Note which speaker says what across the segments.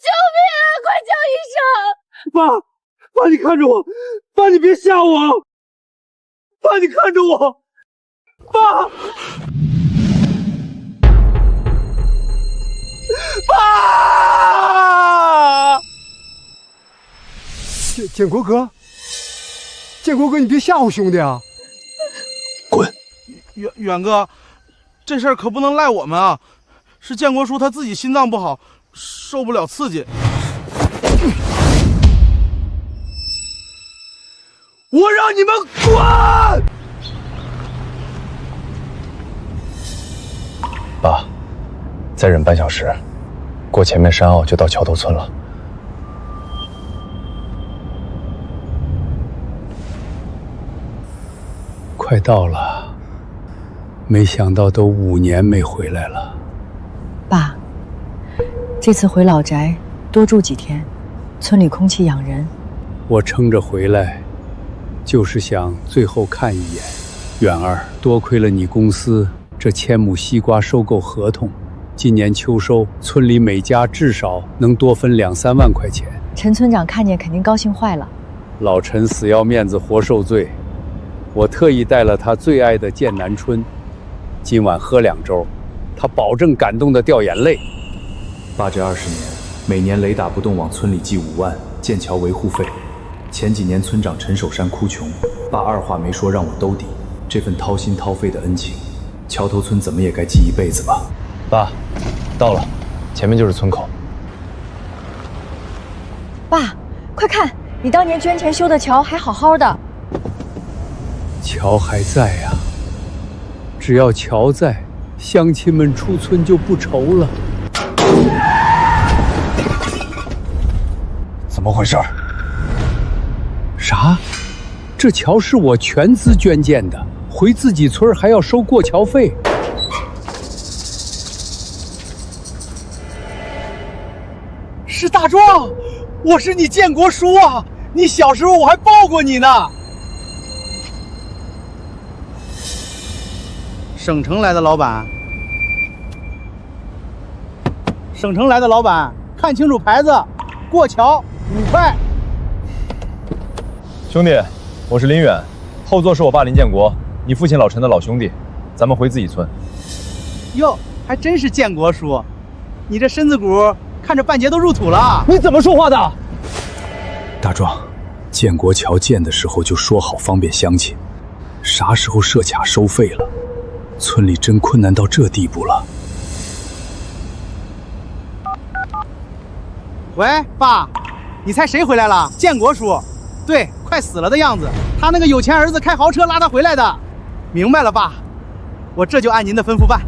Speaker 1: 救命啊！快叫医生！
Speaker 2: 爸，你看着我，爸，你别吓我，爸，你看着我，爸，
Speaker 3: 建国哥，你别吓唬兄弟啊！
Speaker 2: 滚！
Speaker 4: 远哥，这事儿可不能赖我们啊，是建国叔他自己心脏不好，受不了刺激。
Speaker 2: 我让你们滚！
Speaker 5: 爸，再忍半小时，过前面山坳就到桥头村了。快到了，没想到都5年没回来了。
Speaker 6: 爸，这次回老宅多住几天，村里空气养人。
Speaker 5: 我撑着回来，就是想最后看一眼。远儿，多亏了你公司这1000亩西瓜收购合同，今年秋收，村里每家至少能多分2、3万块钱。
Speaker 6: 陈村长看见肯定高兴坏了。
Speaker 5: 老陈死要面子活受罪，我特意带了他最爱的剑南春，今晚喝2盅，他保证感动得掉眼泪。
Speaker 7: 爸这20年，每年雷打不动往村里寄5万建桥维护费。前几年村长陈守山哭穷，爸二话没说让我兜底，这份掏心掏肺的恩情，桥头村怎么也该记一辈子吧。
Speaker 5: 爸，到了，前面就是村口。
Speaker 6: 爸，快看，你当年捐钱修的桥还好好的。
Speaker 5: 桥还在呀，只要桥在，乡亲们出村就不愁了。
Speaker 3: 怎么回事？
Speaker 5: 啥？这桥是我全资捐建的，回自己村还要收过桥费。
Speaker 2: 是大壮，我是你建国叔啊！你小时候我还抱过你呢。
Speaker 4: 省城来的老板，省城来的老板，看清楚牌子，过桥5块。
Speaker 8: 兄弟，我是林远，后座是我爸林建国，你父亲老陈的老兄弟，咱们回自己村。
Speaker 4: 哟，还真是建国叔，你这身子骨看着半截都入土了。
Speaker 2: 你怎么说话的？
Speaker 7: 大壮，建国桥建的时候就说好方便乡亲，啥时候设卡收费了？村里真困难到这地步了。
Speaker 4: 喂，爸，你猜谁回来了？建国叔，对，快死了的样子。他那个有钱儿子开豪车拉他回来的。明白了，爸，我这就按您的吩咐办。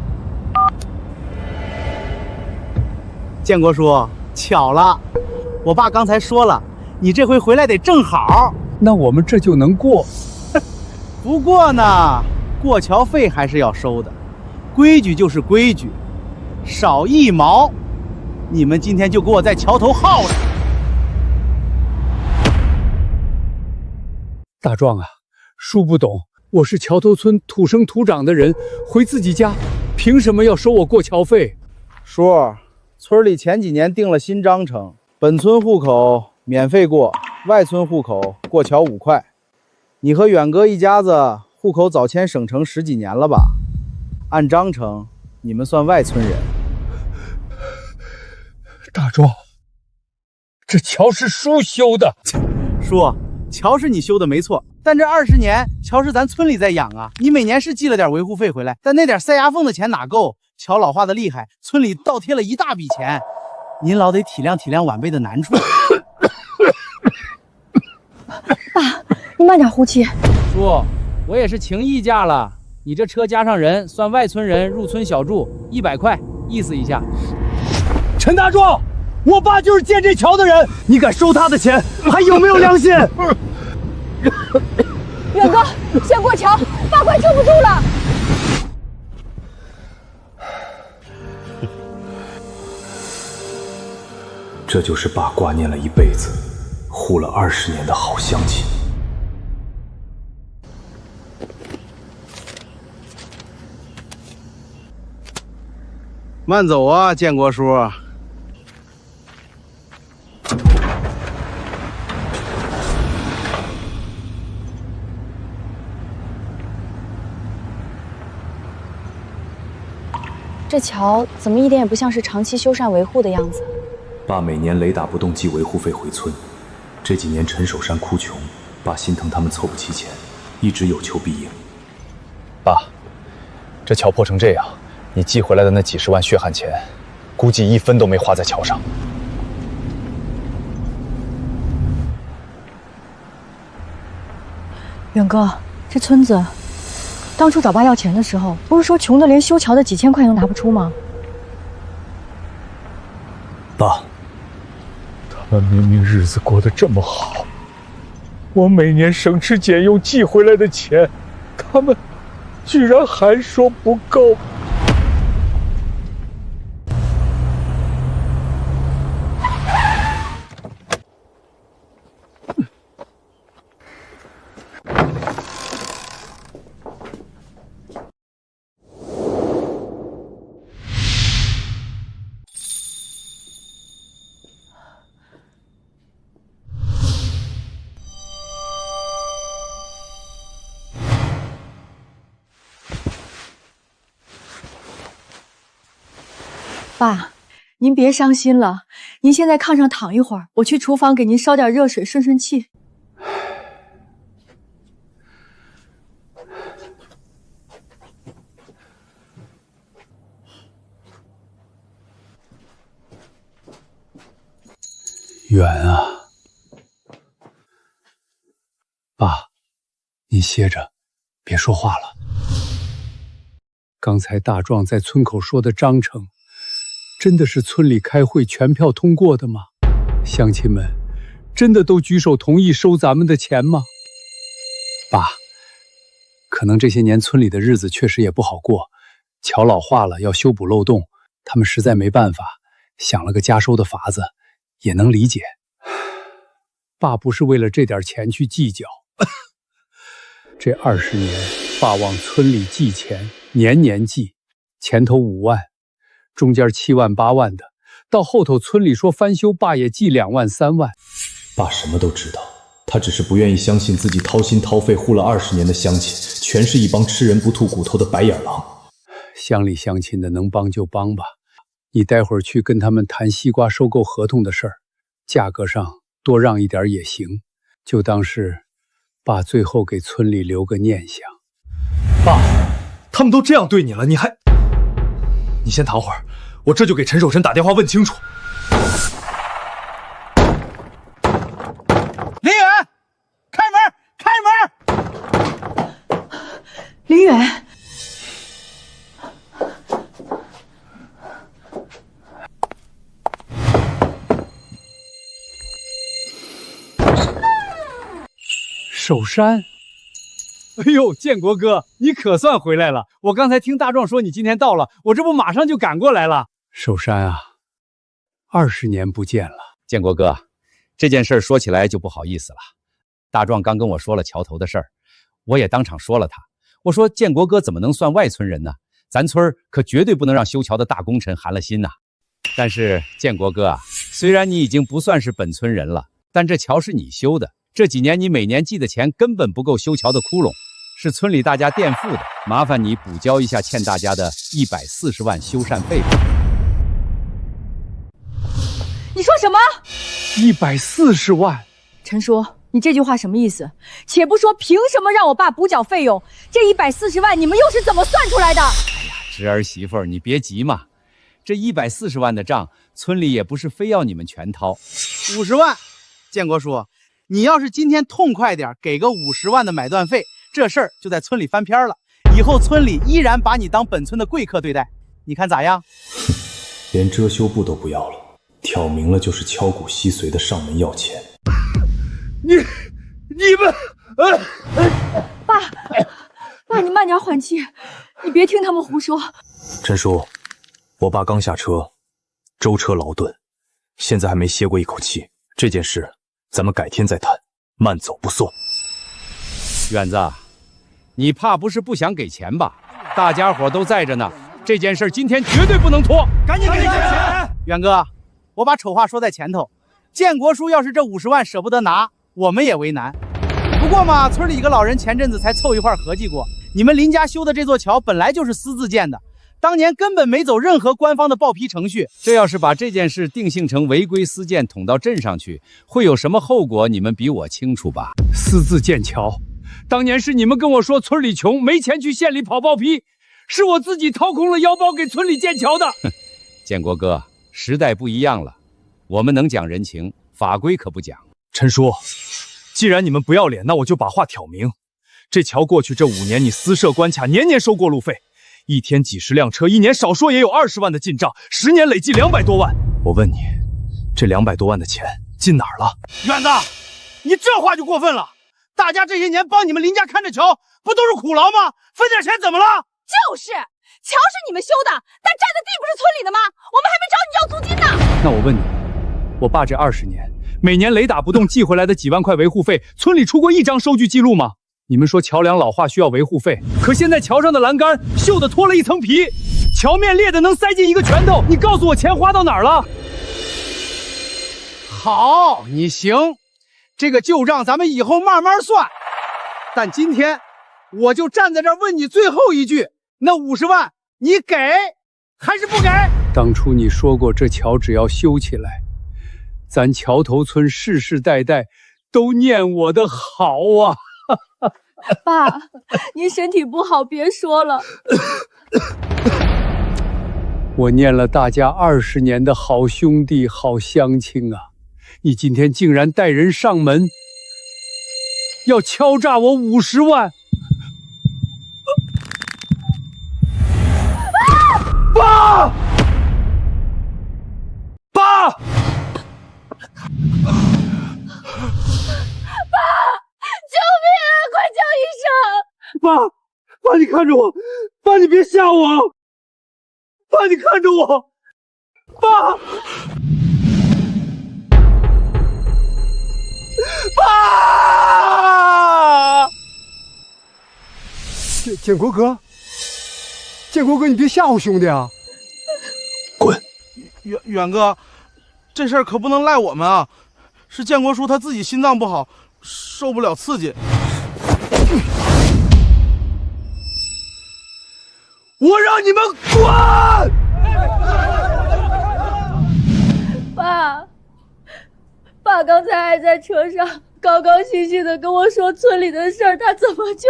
Speaker 4: 建国叔，巧了，我爸刚才说了，你这回回来得正好。
Speaker 5: 那我们这就能过。
Speaker 4: 不过呢，过桥费还是要收的，规矩就是规矩，少1毛，你们今天就给我在桥头耗着。
Speaker 5: 大壮啊，叔不懂，我是桥头村土生土长的人，回自己家，凭什么要收我过桥费？
Speaker 4: 叔，村里前几年定了新章程，本村户口免费过，外村户口过桥5块。你和远哥一家子户口早迁省城10几年了吧？按章程，你们算外村人。
Speaker 5: 大壮，这桥是叔修的。
Speaker 4: 叔，桥是你修的没错，但这20年桥是咱村里在养啊。你每年是寄了点维护费回来，但那点塞牙缝的钱哪够？桥老化的厉害，村里倒贴了一大笔钱，您老得体谅体谅晚辈的难处。
Speaker 6: 爸，你慢点呼气。
Speaker 2: 叔，我也是请义假了，你这车加上人，算外村人入村小住100块，意思一下。陈大壮，我爸就是建这桥的人，你敢收他的钱，还有没有良心？
Speaker 1: 远哥，先过桥，爸快撑不住了。
Speaker 7: 这就是爸挂念了一辈子，护了20年的好乡亲。
Speaker 4: 慢走啊，建国叔。
Speaker 1: 这桥怎么一点也不像是长期修缮维护的样子？
Speaker 7: 爸每年雷打不动寄维护费回村，这几年陈守山哭穷，爸心疼他们凑不齐钱，一直有求必应。
Speaker 8: 爸，这桥破成这样，你寄回来的那几十万血汗钱，估计1分都没花在桥上。
Speaker 6: 远哥，这村子当初找爸要钱的时候，不是说穷的连修桥的几千块都拿不出吗？
Speaker 8: 爸，他们明明日子过得这么好，我每年省吃俭用寄回来的钱，他们居然还说不够。
Speaker 6: 爸，您别伤心了，您先在炕上躺一会儿，我去厨房给您烧点热水顺顺气。
Speaker 5: 远啊，爸，您歇着，别说话了。刚才大壮在村口说的章程，真的是村里开会全票通过的吗？乡亲们真的都举手同意收咱们的钱吗？爸，可能这些年村里的日子确实也不好过，桥老化了要修补漏洞，他们实在没办法，想了个加收的法子，也能理解。爸不是为了这点钱去计较。这20年，爸往村里寄钱，年年寄，前头5万，中间7万8万的，到后头村里说翻修，爸也寄2万3万。
Speaker 7: 爸什么都知道，他只是不愿意相信自己掏心掏肺护了20年的乡亲，全是一帮吃人不吐骨头的白眼狼。
Speaker 5: 乡里乡亲的能帮就帮吧，你待会儿去跟他们谈西瓜收购合同的事儿，价格上多让一点也行，就当是爸最后给村里留个念想。
Speaker 8: 爸，他们都这样对你了，你还……你先躺会儿，我这就给陈守臣打电话问清楚。
Speaker 2: 林远，开门，开门！
Speaker 6: 林远，
Speaker 5: 守山。哎呦，建国哥，你可算回来了！我刚才听大壮说你今天到了，我这不马上就赶过来了。守山啊，20年不见了。
Speaker 2: 建国哥，这件事说起来就不好意思了。大壮刚跟我说了桥头的事儿，我也当场说了他。我说建国哥怎么能算外村人呢？咱村可绝对不能让修桥的大功臣寒了心呐。但是建国哥啊，虽然你已经不算是本村人了，但这桥是你修的。这几年你每年寄的钱根本不够修桥的窟窿，是村里大家垫付的，麻烦你补交一下欠大家的140万修缮费吧。
Speaker 6: 你说什么
Speaker 5: 140万？
Speaker 6: 陈叔，你这句话什么意思？且不说凭什么让我爸补缴费用，这140万你们又是怎么算出来的？
Speaker 2: 哎呀，侄儿媳妇儿，你别急嘛，这140万的账，村里也不是非要你们全掏。
Speaker 4: 50万，建国叔，你要是今天痛快点，给个50万的买断费，这事儿就在村里翻篇了。以后村里依然把你当本村的贵客对待，你看咋样？
Speaker 7: 连遮羞布都不要了，挑明了就是敲骨吸髓的上门要钱。
Speaker 8: 你们，
Speaker 6: 爸，你慢点缓气，你别听他们胡说。
Speaker 7: 陈叔，我爸刚下车，舟车劳顿，现在还没歇过一口气。这件事咱们改天再谈，慢走不送。
Speaker 2: 远子，你怕不是不想给钱吧？大家伙都在着呢，这件事今天绝对不能拖，
Speaker 4: 赶紧给钱！远哥，我把丑话说在前头，建国叔要是这50万舍不得拿，我们也为难。不过嘛，村里一个老人前阵子才凑一块合计过，你们林家修的这座桥本来就是私自建的，当年根本没走任何官方的报批程序。
Speaker 2: 这要是把这件事定性成违规私建捅到镇上去，会有什么后果？你们比我清楚吧？
Speaker 5: 私自建桥，当年是你们跟我说村里穷，没钱去县里跑报批，是我自己掏空了腰包给村里建桥的。
Speaker 2: 建国哥，时代不一样了，我们能讲人情，法规可不讲。
Speaker 7: 陈叔，既然你们不要脸，那我就把话挑明。这桥过去这5年，你私设关卡，年年收过路费，一天几十辆车，一年少说也有20万的进账，10年累计200多万。我问你，这200多万的钱进哪儿了？
Speaker 4: 远子，你这话就过分了。大家这些年帮你们林家看着桥，不都是苦劳吗？分点钱怎么了？
Speaker 9: 就是，桥是你们修的，但占的地不是村里的吗？我们还没找你要租金呢。
Speaker 5: 那我问你，我爸这20年，每年雷打不动寄回来的几万块维护费，村里出过一张收据记录吗？你们说桥梁老化需要维护费，可现在桥上的栏杆锈的脱了一层皮，桥面裂的能塞进一个拳头，你告诉我钱花到哪儿了？
Speaker 4: 好，你行，这个旧账咱们以后慢慢算。但今天我就站在这儿问你最后一句，那50万你给还是不给？
Speaker 5: 当初你说过这桥只要修起来，咱桥头村世世代代都念我的好啊。
Speaker 9: 爸，您身体不好，别说了。
Speaker 5: 我念了大家20年的好兄弟、好乡亲啊！你今天竟然带人上门，要敲诈我50万！
Speaker 8: 爸！爸！
Speaker 9: 救命啊！快叫医生！
Speaker 8: 爸，爸，你看着我，爸，你别吓我，爸，你看着我，爸，
Speaker 3: 爸！建国哥，建国哥，你别吓唬兄弟啊！
Speaker 7: 滚！
Speaker 4: 远哥，这事儿可不能赖我们啊，是建国叔他自己心脏不好，受不了刺激。
Speaker 8: 我让你们滚！
Speaker 9: 爸刚才还在车上高高兴兴的跟我说村里的事儿，他怎么就。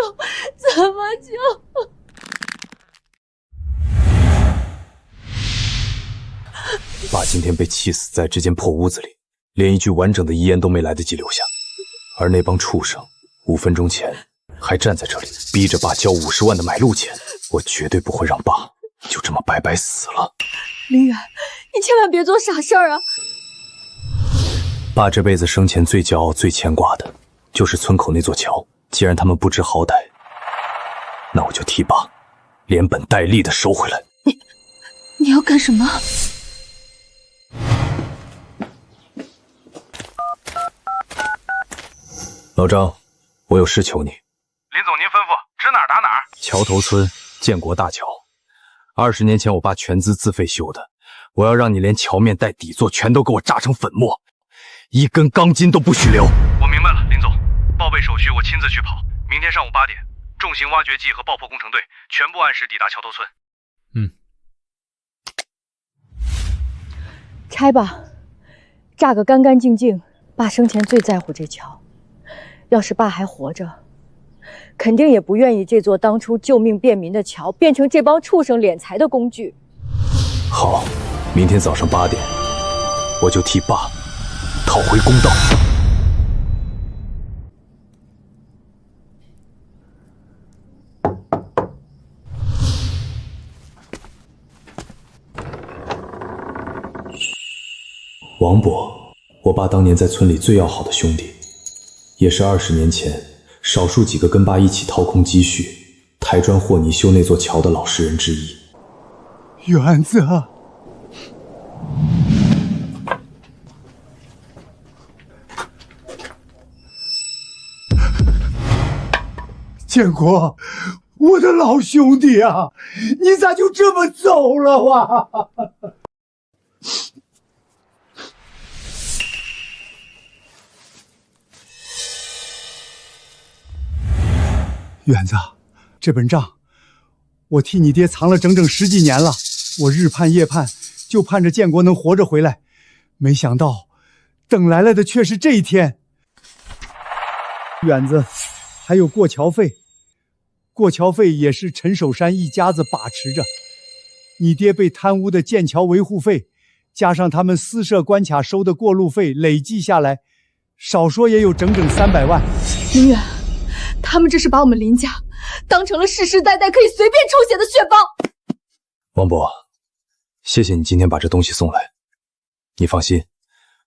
Speaker 7: 爸今天被气死在这间破屋子里，连一句完整的遗言都没来得及留下，而那帮畜生5分钟前还站在这里逼着爸交50万的买路钱，我绝对不会让爸就这么白白死了。
Speaker 9: 林远，你千万别做傻事儿啊！
Speaker 7: 爸这辈子生前最骄傲、最牵挂的，就是村口那座桥。既然他们不知好歹，那我就替爸连本带利的收回来。
Speaker 9: 你要干什么？
Speaker 7: 老张，我有事求你。
Speaker 10: 林总，您吩咐，指哪儿打哪儿。
Speaker 7: 桥头村建国大桥，20年前我爸全资自费修的，我要让你连桥面带底座全都给我炸成粉末，一根钢筋都不许留。
Speaker 10: 我明白了，林总，报备手续我亲自去跑。明天上午8点，重型挖掘机和爆破工程队全部按时抵达桥头村。
Speaker 6: 拆吧，炸个干干净净。爸生前最在乎这桥，要是爸还活着，肯定也不愿意这座当初救命便民的桥变成这帮畜生敛财的工具。
Speaker 7: 好，明天早上8点，我就替爸讨回公道。王伯，我爸当年在村里最要好的兄弟，也是20年前少数几个跟爸一起掏空积蓄、抬砖和泥修那座桥的老实人之一。
Speaker 3: 园子，建国，我的老兄弟啊，你咋就这么走了哇？远子，这本账我替你爹藏了整整10几年了，我日盼夜盼，就盼着建国能活着回来，没想到等来了的却是这一天。远子，还有过桥费，过桥费也是陈守山一家子把持着。你爹被贪污的建桥维护费，加上他们私设关卡收的过路费，累计下来，少说也有整整300万。
Speaker 9: 林远，他们这是把我们林家当成了世世代代可以随便抽血的血包。
Speaker 7: 王伯，谢谢你今天把这东西送来。你放心，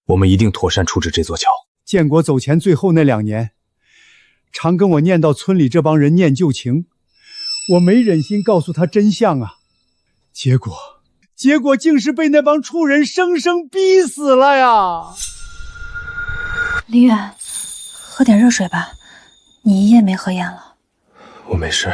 Speaker 7: 我们一定妥善处置这座桥。
Speaker 3: 建国走前最后那2年，常跟我念叨村里这帮人念旧情，我没忍心告诉他真相啊，结果竟是被那帮畜人生生逼死了呀！
Speaker 1: 林远，喝点热水吧，你一夜没合眼了。
Speaker 7: 我没事。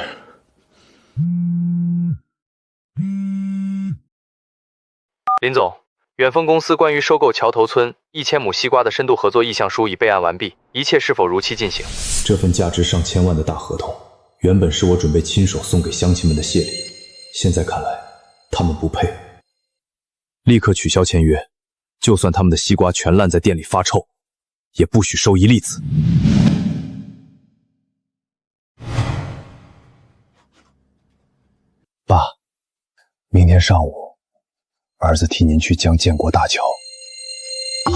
Speaker 10: 林总，远丰公司关于收购桥头村1000亩西瓜的深度合作意向书已备案完毕，一切是否如期进行？
Speaker 7: 这份价值上千万的大合同，原本是我准备亲手送给乡亲们的谢礼，现在看来，他们不配。立刻取消签约，就算他们的西瓜全烂在店里发臭，也不许收1粒子。爸，明天上午，儿子替您去将建国大桥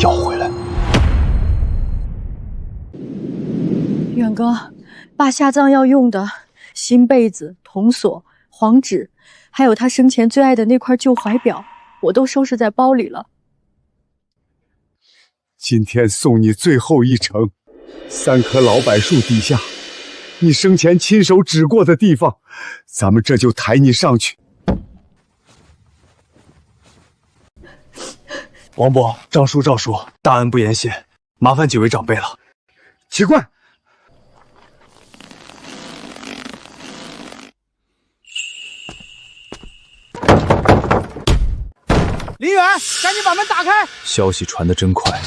Speaker 7: 要回来。
Speaker 6: 远哥，爸下葬要用的新被子、铜锁、黄纸，还有他生前最爱的那块旧怀表，我都收拾在包里了。
Speaker 3: 今天送你最后一程，3棵老柏树底下，你生前亲手指过的地方，咱们这就抬你上去。
Speaker 7: 王伯，张叔赵叔，大恩不言谢，麻烦几位长辈了。
Speaker 3: 奇怪，
Speaker 2: 林远，赶紧把门打开！
Speaker 7: 消息传得真快，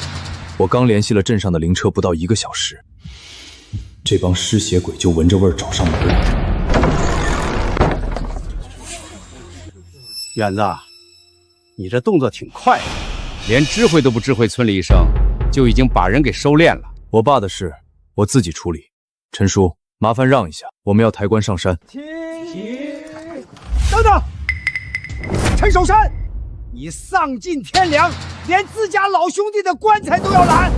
Speaker 7: 我刚联系了镇上的灵车，不到1个小时，这帮尸血鬼就闻着味儿找上门了。
Speaker 4: 远子，你这动作挺快的，
Speaker 2: 连知会都不知会村里一声，就已经把人给收敛了。
Speaker 7: 我爸的事，我自己处理。陈叔，麻烦让一下，我们要抬棺上山。
Speaker 3: 等等，陈守山，你丧尽天良，连自家老兄弟的棺材都要拦！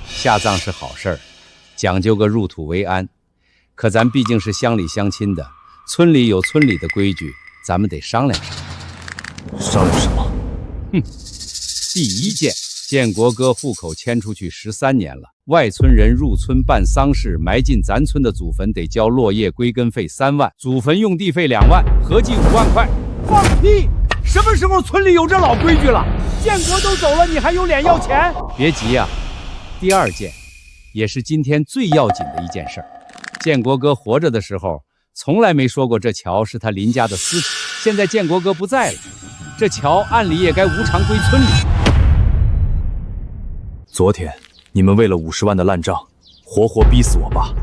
Speaker 2: 下葬是好事儿，讲究个入土为安。可咱毕竟是乡里乡亲的，村里有村里的规矩，咱们得商量商量。
Speaker 7: 商量什么？
Speaker 2: 第一件，建国哥户口迁出去13年了，外村人入村办丧事，埋进咱村的祖坟得交落叶归根费3万，祖坟用地费2万，合计5万块。
Speaker 3: 放屁！什么时候村里有这老规矩了？建国都走了，你还有脸要钱？
Speaker 2: 别急啊，第二件，也是今天最要紧的一件事儿。建国哥活着的时候，从来没说过这桥是他林家的私产。现在建国哥不在了，这桥按理也该无偿归村里。
Speaker 7: 昨天你们为了50万的烂账，活活逼死我爸，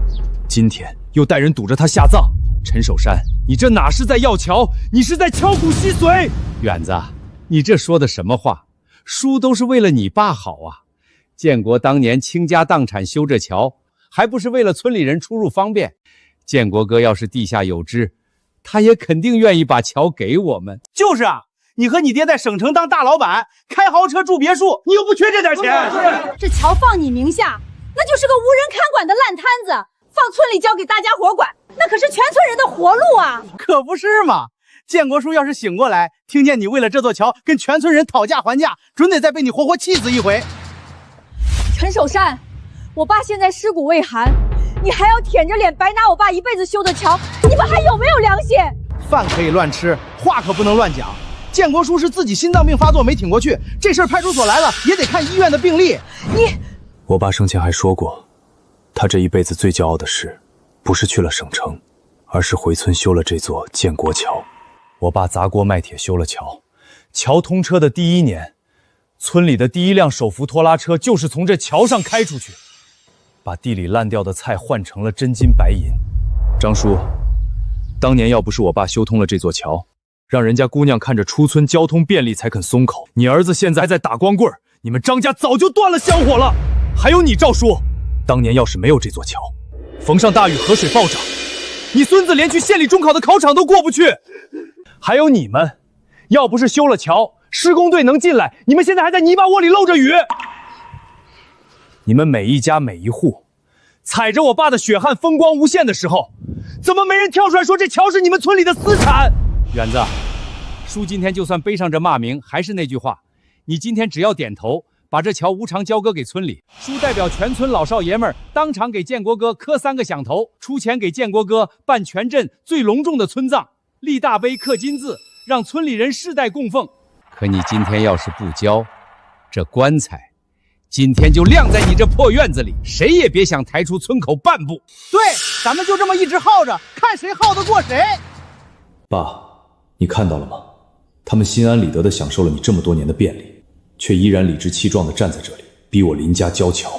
Speaker 7: 今天又带人堵着他下葬。陈守山，你这哪是在要桥，你是在敲骨吸髓！
Speaker 2: 远子，你这说的什么话？叔都是为了你爸好啊！建国当年倾家荡产修这桥，还不是为了村里人出入方便？建国哥要是地下有知，他也肯定愿意把桥给我们。
Speaker 4: 就是啊，你和你爹在省城当大老板，开豪车住别墅，你又不缺这点钱。
Speaker 9: 这桥放你名下，那就是个无人看管的烂摊子，放村里交给大家伙管，那可是全村人的活路啊！
Speaker 4: 可不是嘛！建国叔要是醒过来，听见你为了这座桥跟全村人讨价还价，准得再被你活活气死一回。
Speaker 9: 陈守山，我爸现在尸骨未寒，你还要舔着脸白拿我爸一辈子修的桥，你们还有没有良心？
Speaker 4: 饭可以乱吃，话可不能乱讲。建国叔是自己心脏病发作没挺过去，这事儿派出所来了也得看医院的病历。
Speaker 7: 我爸生前还说过，他这一辈子最骄傲的事，不是去了省城，而是回村修了这座建国桥。我爸砸锅卖铁修了桥，桥通车的第1年，村里的第1辆手扶拖拉车就是从这桥上开出去，把地里烂掉的菜换成了真金白银。张叔，当年要不是我爸修通了这座桥，让人家姑娘看着出村交通便利才肯松口，你儿子现在还在打光棍，你们张家早就断了香火了。还有你赵叔，当年要是没有这座桥，逢上大雨河水暴涨，你孙子连去县里中考的考场都过不去。还有你们，要不是修了桥，施工队能进来，你们现在还在泥巴窝里漏着雨。你们每一家每一户，踩着我爸的血汗风光无限的时候，怎么没人跳出来说这桥是你们村里的私产？
Speaker 2: 远子，叔今天就算背上这骂名，还是那句话，你今天只要点头，把这桥无偿交割给村里，叔代表全村老少爷们儿当场给建国哥磕3个响头，出钱给建国哥办全镇最隆重的村葬，立大碑刻金字，让村里人世代供奉。可你今天要是不交，这棺材今天就晾在你这破院子里，谁也别想抬出村口半步。
Speaker 4: 对，咱们就这么一直耗着，看谁耗得过谁。
Speaker 7: 爸，你看到了吗？他们心安理得地享受了你这么多年的便利，却依然理直气壮地站在这里，逼我林家交桥。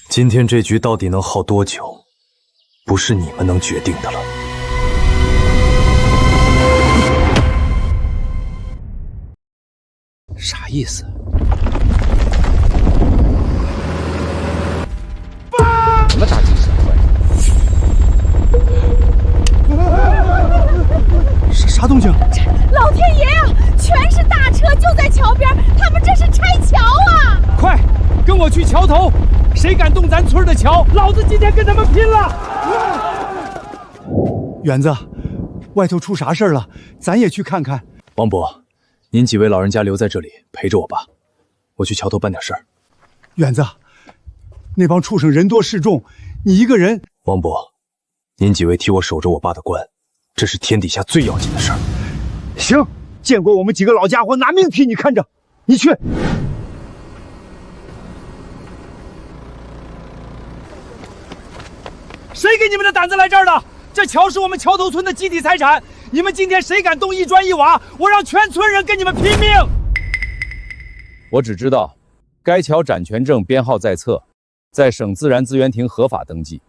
Speaker 7: 今天这局到底能耗多久，不是你们能决定的了。
Speaker 2: 啥意思？什么大惊小怪？
Speaker 3: 啥动静？
Speaker 9: 老天爷呀，全是大车就在桥边，他们这是拆桥啊！
Speaker 2: 快，跟我去桥头，谁敢动咱村的桥，老子今天跟他们拼了！
Speaker 3: 远子，外头出啥事了？咱也去看看。
Speaker 7: 王伯，您几位老人家留在这里陪着我爸，我去桥头办点事儿。
Speaker 3: 远子，那帮畜生人多势众，你一个人……
Speaker 7: 王伯，您几位替我守着我爸的棺，这是天底下最要紧的事儿。
Speaker 3: 行，见过我们几个老家伙拿命替你看着，你去。
Speaker 2: 谁给你们的胆子来这儿的？这桥是我们桥头村的集体财产，你们今天谁敢动一砖一瓦，我让全村人跟你们拼命！我只知道，该桥产权证编号在册，在省自然资源厅合法登记，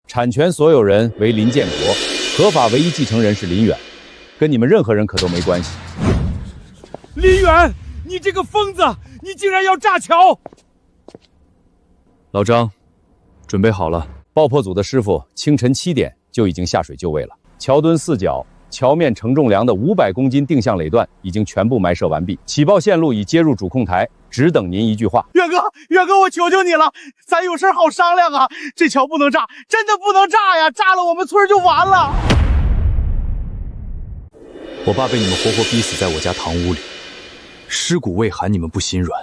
Speaker 2: 产权所有人为林建国，合法唯一继承人是林远，跟你们任何人可都没关系。林远，你这个疯子，你竟然要炸桥！
Speaker 7: 老张，准备好了。
Speaker 2: 爆破组的师傅清晨7点就已经下水就位了。桥墩4角、桥面承重梁的500公斤定向垒段已经全部埋设完毕，起爆线路已接入主控台，只等您一句话。
Speaker 4: 远哥，我求求你了，咱有事好商量啊！这桥不能炸，真的不能炸呀！炸了我们村就完了。
Speaker 7: 我爸被你们活活逼死在我家堂屋里，尸骨未寒，你们不心软。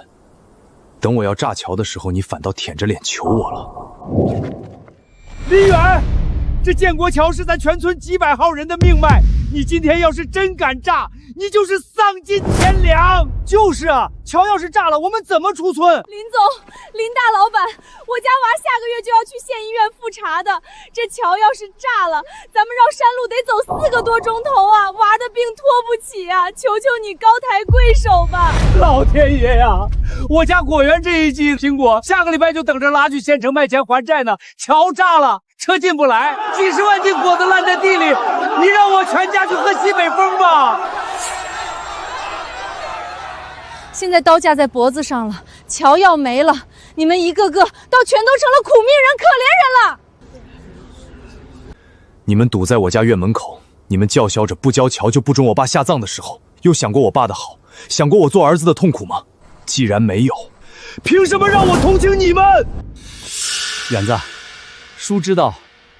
Speaker 7: 等我要炸桥的时候，你反倒舔着脸求我了。
Speaker 2: 林远，这建国桥是咱全村几百号人的命脉，你今天要是真敢炸，你就是丧尽天良。就是啊，桥要是炸了，我们怎么出村？
Speaker 9: 林总，林大老板，我家娃下个月就要去县医院复查的，这桥要是炸了，咱们绕山路得走4个多钟头啊，娃的病拖不起啊，求求你高抬贵手吧！
Speaker 2: 老天爷呀，我家果园这一季苹果，下个礼拜就等着拉去县城卖钱还债呢。桥炸了，车进不来，几十万斤果子烂在地里，你让我全家去喝西北风吧！
Speaker 9: 现在刀架在脖子上了，桥要没了，你们一个个倒全都成了苦命人、可怜人了。
Speaker 7: 你们堵在我家院门口，你们叫嚣着不交桥就不准我爸下葬的时候，有想过我爸的好，想过我做儿子的痛苦吗？既然没有，
Speaker 2: 凭什么让我同情你们？远子，叔知道，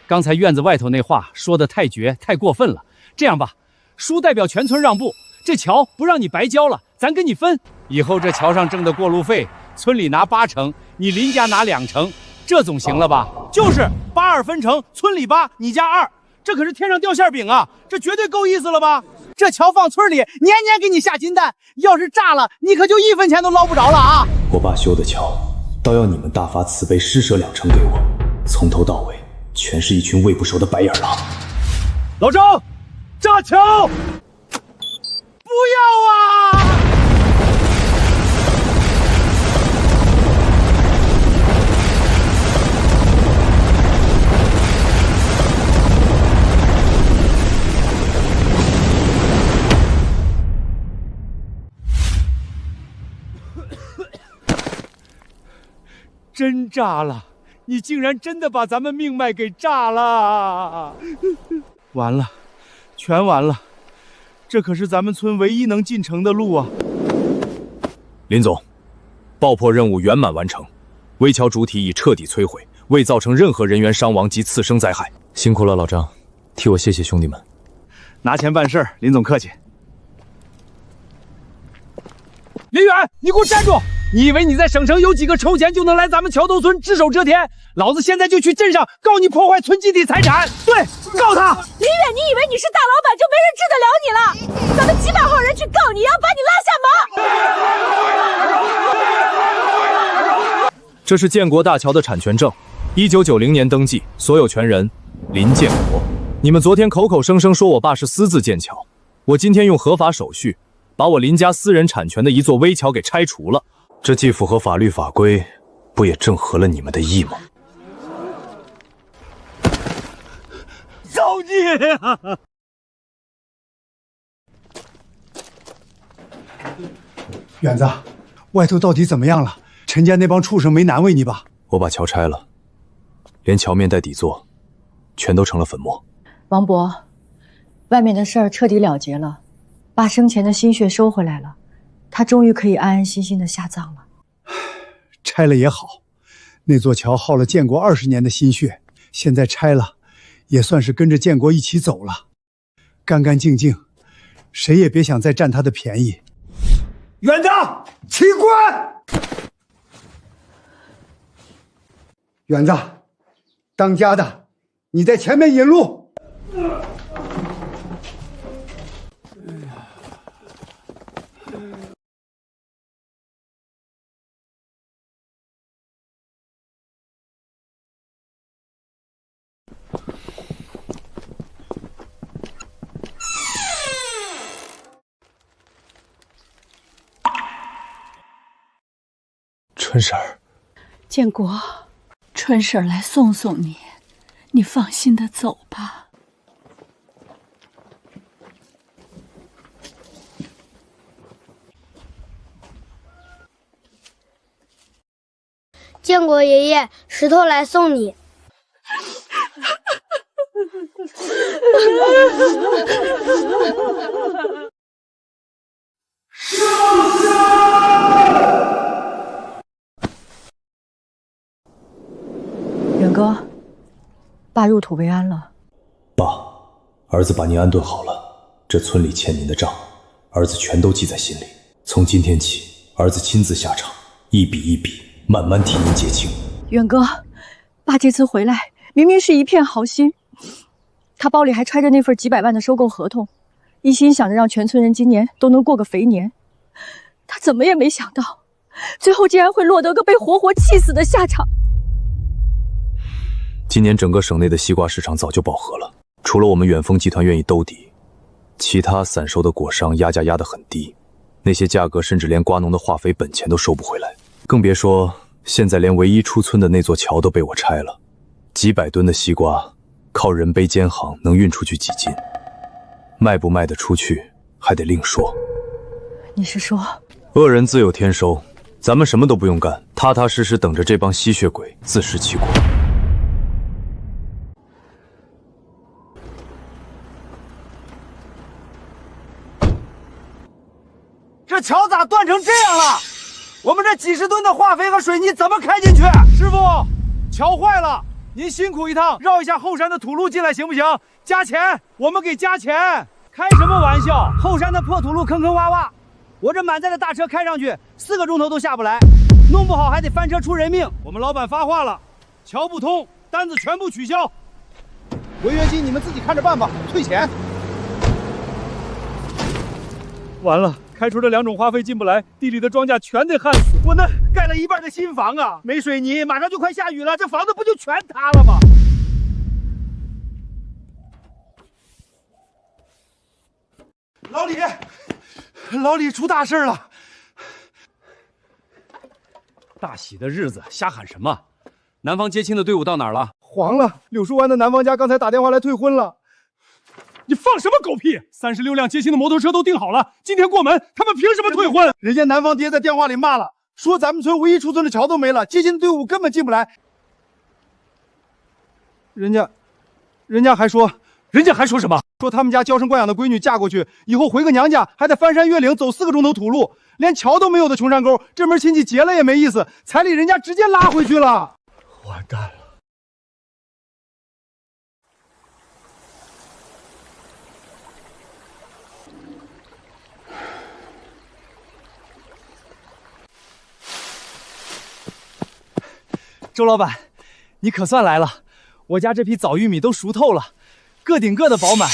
Speaker 2: 刚才院子外头那话说的太绝、太过分了。这样吧，叔代表全村让步，这桥不让你白交了，咱跟你分。以后这桥上挣的过路费，村里拿80%，你林家拿2%，这总行了吧？就是82分成，村里8，你家2，这可是天上掉馅饼啊！这绝对够意思了吧？这桥放村里，年年给你下金蛋，要是炸了，你可就1分钱都捞不着了啊！
Speaker 7: 我爸修的桥，倒要你们大发慈悲施舍2成给我，从头到尾全是一群喂不熟的白眼狼。
Speaker 2: 老张，炸桥！不要啊！
Speaker 3: 真炸了！你竟然真的把咱们命脉给炸了！完了，全完了！这可是咱们村唯一能进城的路啊！
Speaker 7: 林总，爆破任务圆满完成，危桥主体已彻底摧毁，未造成任何人员伤亡及次生灾害。辛苦了，老张，替我谢谢兄弟们。
Speaker 3: 拿钱办事儿，林总客气。
Speaker 2: 林远，你给我站住！你以为你在省城有几个筹钱就能来咱们桥头村只手遮天？老子现在就去镇上告你破坏村集体财产！对，告他！
Speaker 9: 林远，你以为你是大老板就没人治得了你了？咱们几百号人去告你，要把你拉下马！
Speaker 7: 这是建国大桥的产权证，1990年登记，所有权人林建国。你们昨天口口声声说我爸是私自建桥，我今天用合法手续把我林家私人产权的一座危桥给拆除了。这既符合法律法规，不也正合了你们的意吗？
Speaker 3: 造孽啊！远子，外头到底怎么样了？陈家那帮畜生没难为你吧？
Speaker 7: 我把桥拆了，连桥面带底座全都成了粉末。
Speaker 6: 王伯，外面的事儿彻底了结了，爸生前的心血收回来了，他终于可以安安心心的下葬了。
Speaker 3: 拆了也好，那座桥耗了建国20年的心血，现在拆了，也算是跟着建国一起走了，干干净净，谁也别想再占他的便宜。远子，起棺！远子，当家的，你在前面引路。
Speaker 7: 春婶儿，
Speaker 11: 建国，春婶来送送你，你放心的走吧。
Speaker 12: 建国爷爷，石头来送你。
Speaker 6: 远哥，爸入土为安了。
Speaker 7: 爸，儿子把您安顿好了，这村里欠您的账，儿子全都记在心里。从今天起，儿子亲自下场，一笔一笔，慢慢替您结清。
Speaker 6: 远哥，爸这次回来明明是一片好心，他包里还揣着那份几百万的收购合同，一心想着让全村人今年都能过个肥年。他怎么也没想到，最后竟然会落得个被活活气死的下场。
Speaker 7: 今年整个省内的西瓜市场早就饱和了，除了我们远丰集团愿意兜底，其他散售的果商压价压得很低，那些价格甚至连瓜农的化肥本钱都收不回来，更别说现在连唯一出村的那座桥都被我拆了，几百吨的西瓜靠人背肩行能运出去几斤，卖不卖得出去还得另说。
Speaker 6: 你是说，
Speaker 7: 恶人自有天收，咱们什么都不用干，踏踏实实等着这帮吸血鬼自食其果。
Speaker 2: 这桥咋断成这样了？我们这几十吨的化肥和水泥怎么开进去？师傅，桥坏了，您辛苦一趟，绕一下后山的土路进来行不行？加钱，我们给加钱。开什么玩笑？后山的破土路坑坑洼洼，我这满载的大车开上去4个钟头都下不来，弄不好还得翻车出人命。我们老板发话了，桥不通，单子全部取消，违约金你们自己看着办吧，退钱。
Speaker 3: 完了，开出这2种花费进不来，地里的庄稼全得旱死。我那盖了一半的新房啊，没水泥，马上就快下雨了，这房子不就全塌了吗？老李出大事了！
Speaker 2: 大喜的日子，瞎喊什么？南方接亲的队伍到哪儿了？
Speaker 3: 黄了，柳树湾的男方家刚才打电话来退婚了。
Speaker 8: 你放什么狗屁！36辆接亲的摩托车都订好了，今天过门，他们凭什么退婚？
Speaker 3: 人家男方爹在电话里骂了，说咱们村唯一出村的桥都没了，接亲的队伍根本进不来。人家还说什么？说他们家娇生惯养的闺女嫁过去以后回个娘家，还得翻山越岭走4个钟头土路，连桥都没有的穷山沟，这门亲戚结了也没意思，彩礼人家直接拉回去了。
Speaker 8: 完蛋了！
Speaker 2: 周老板，你可算来了！我家这批枣玉米都熟透了，个顶个的饱满。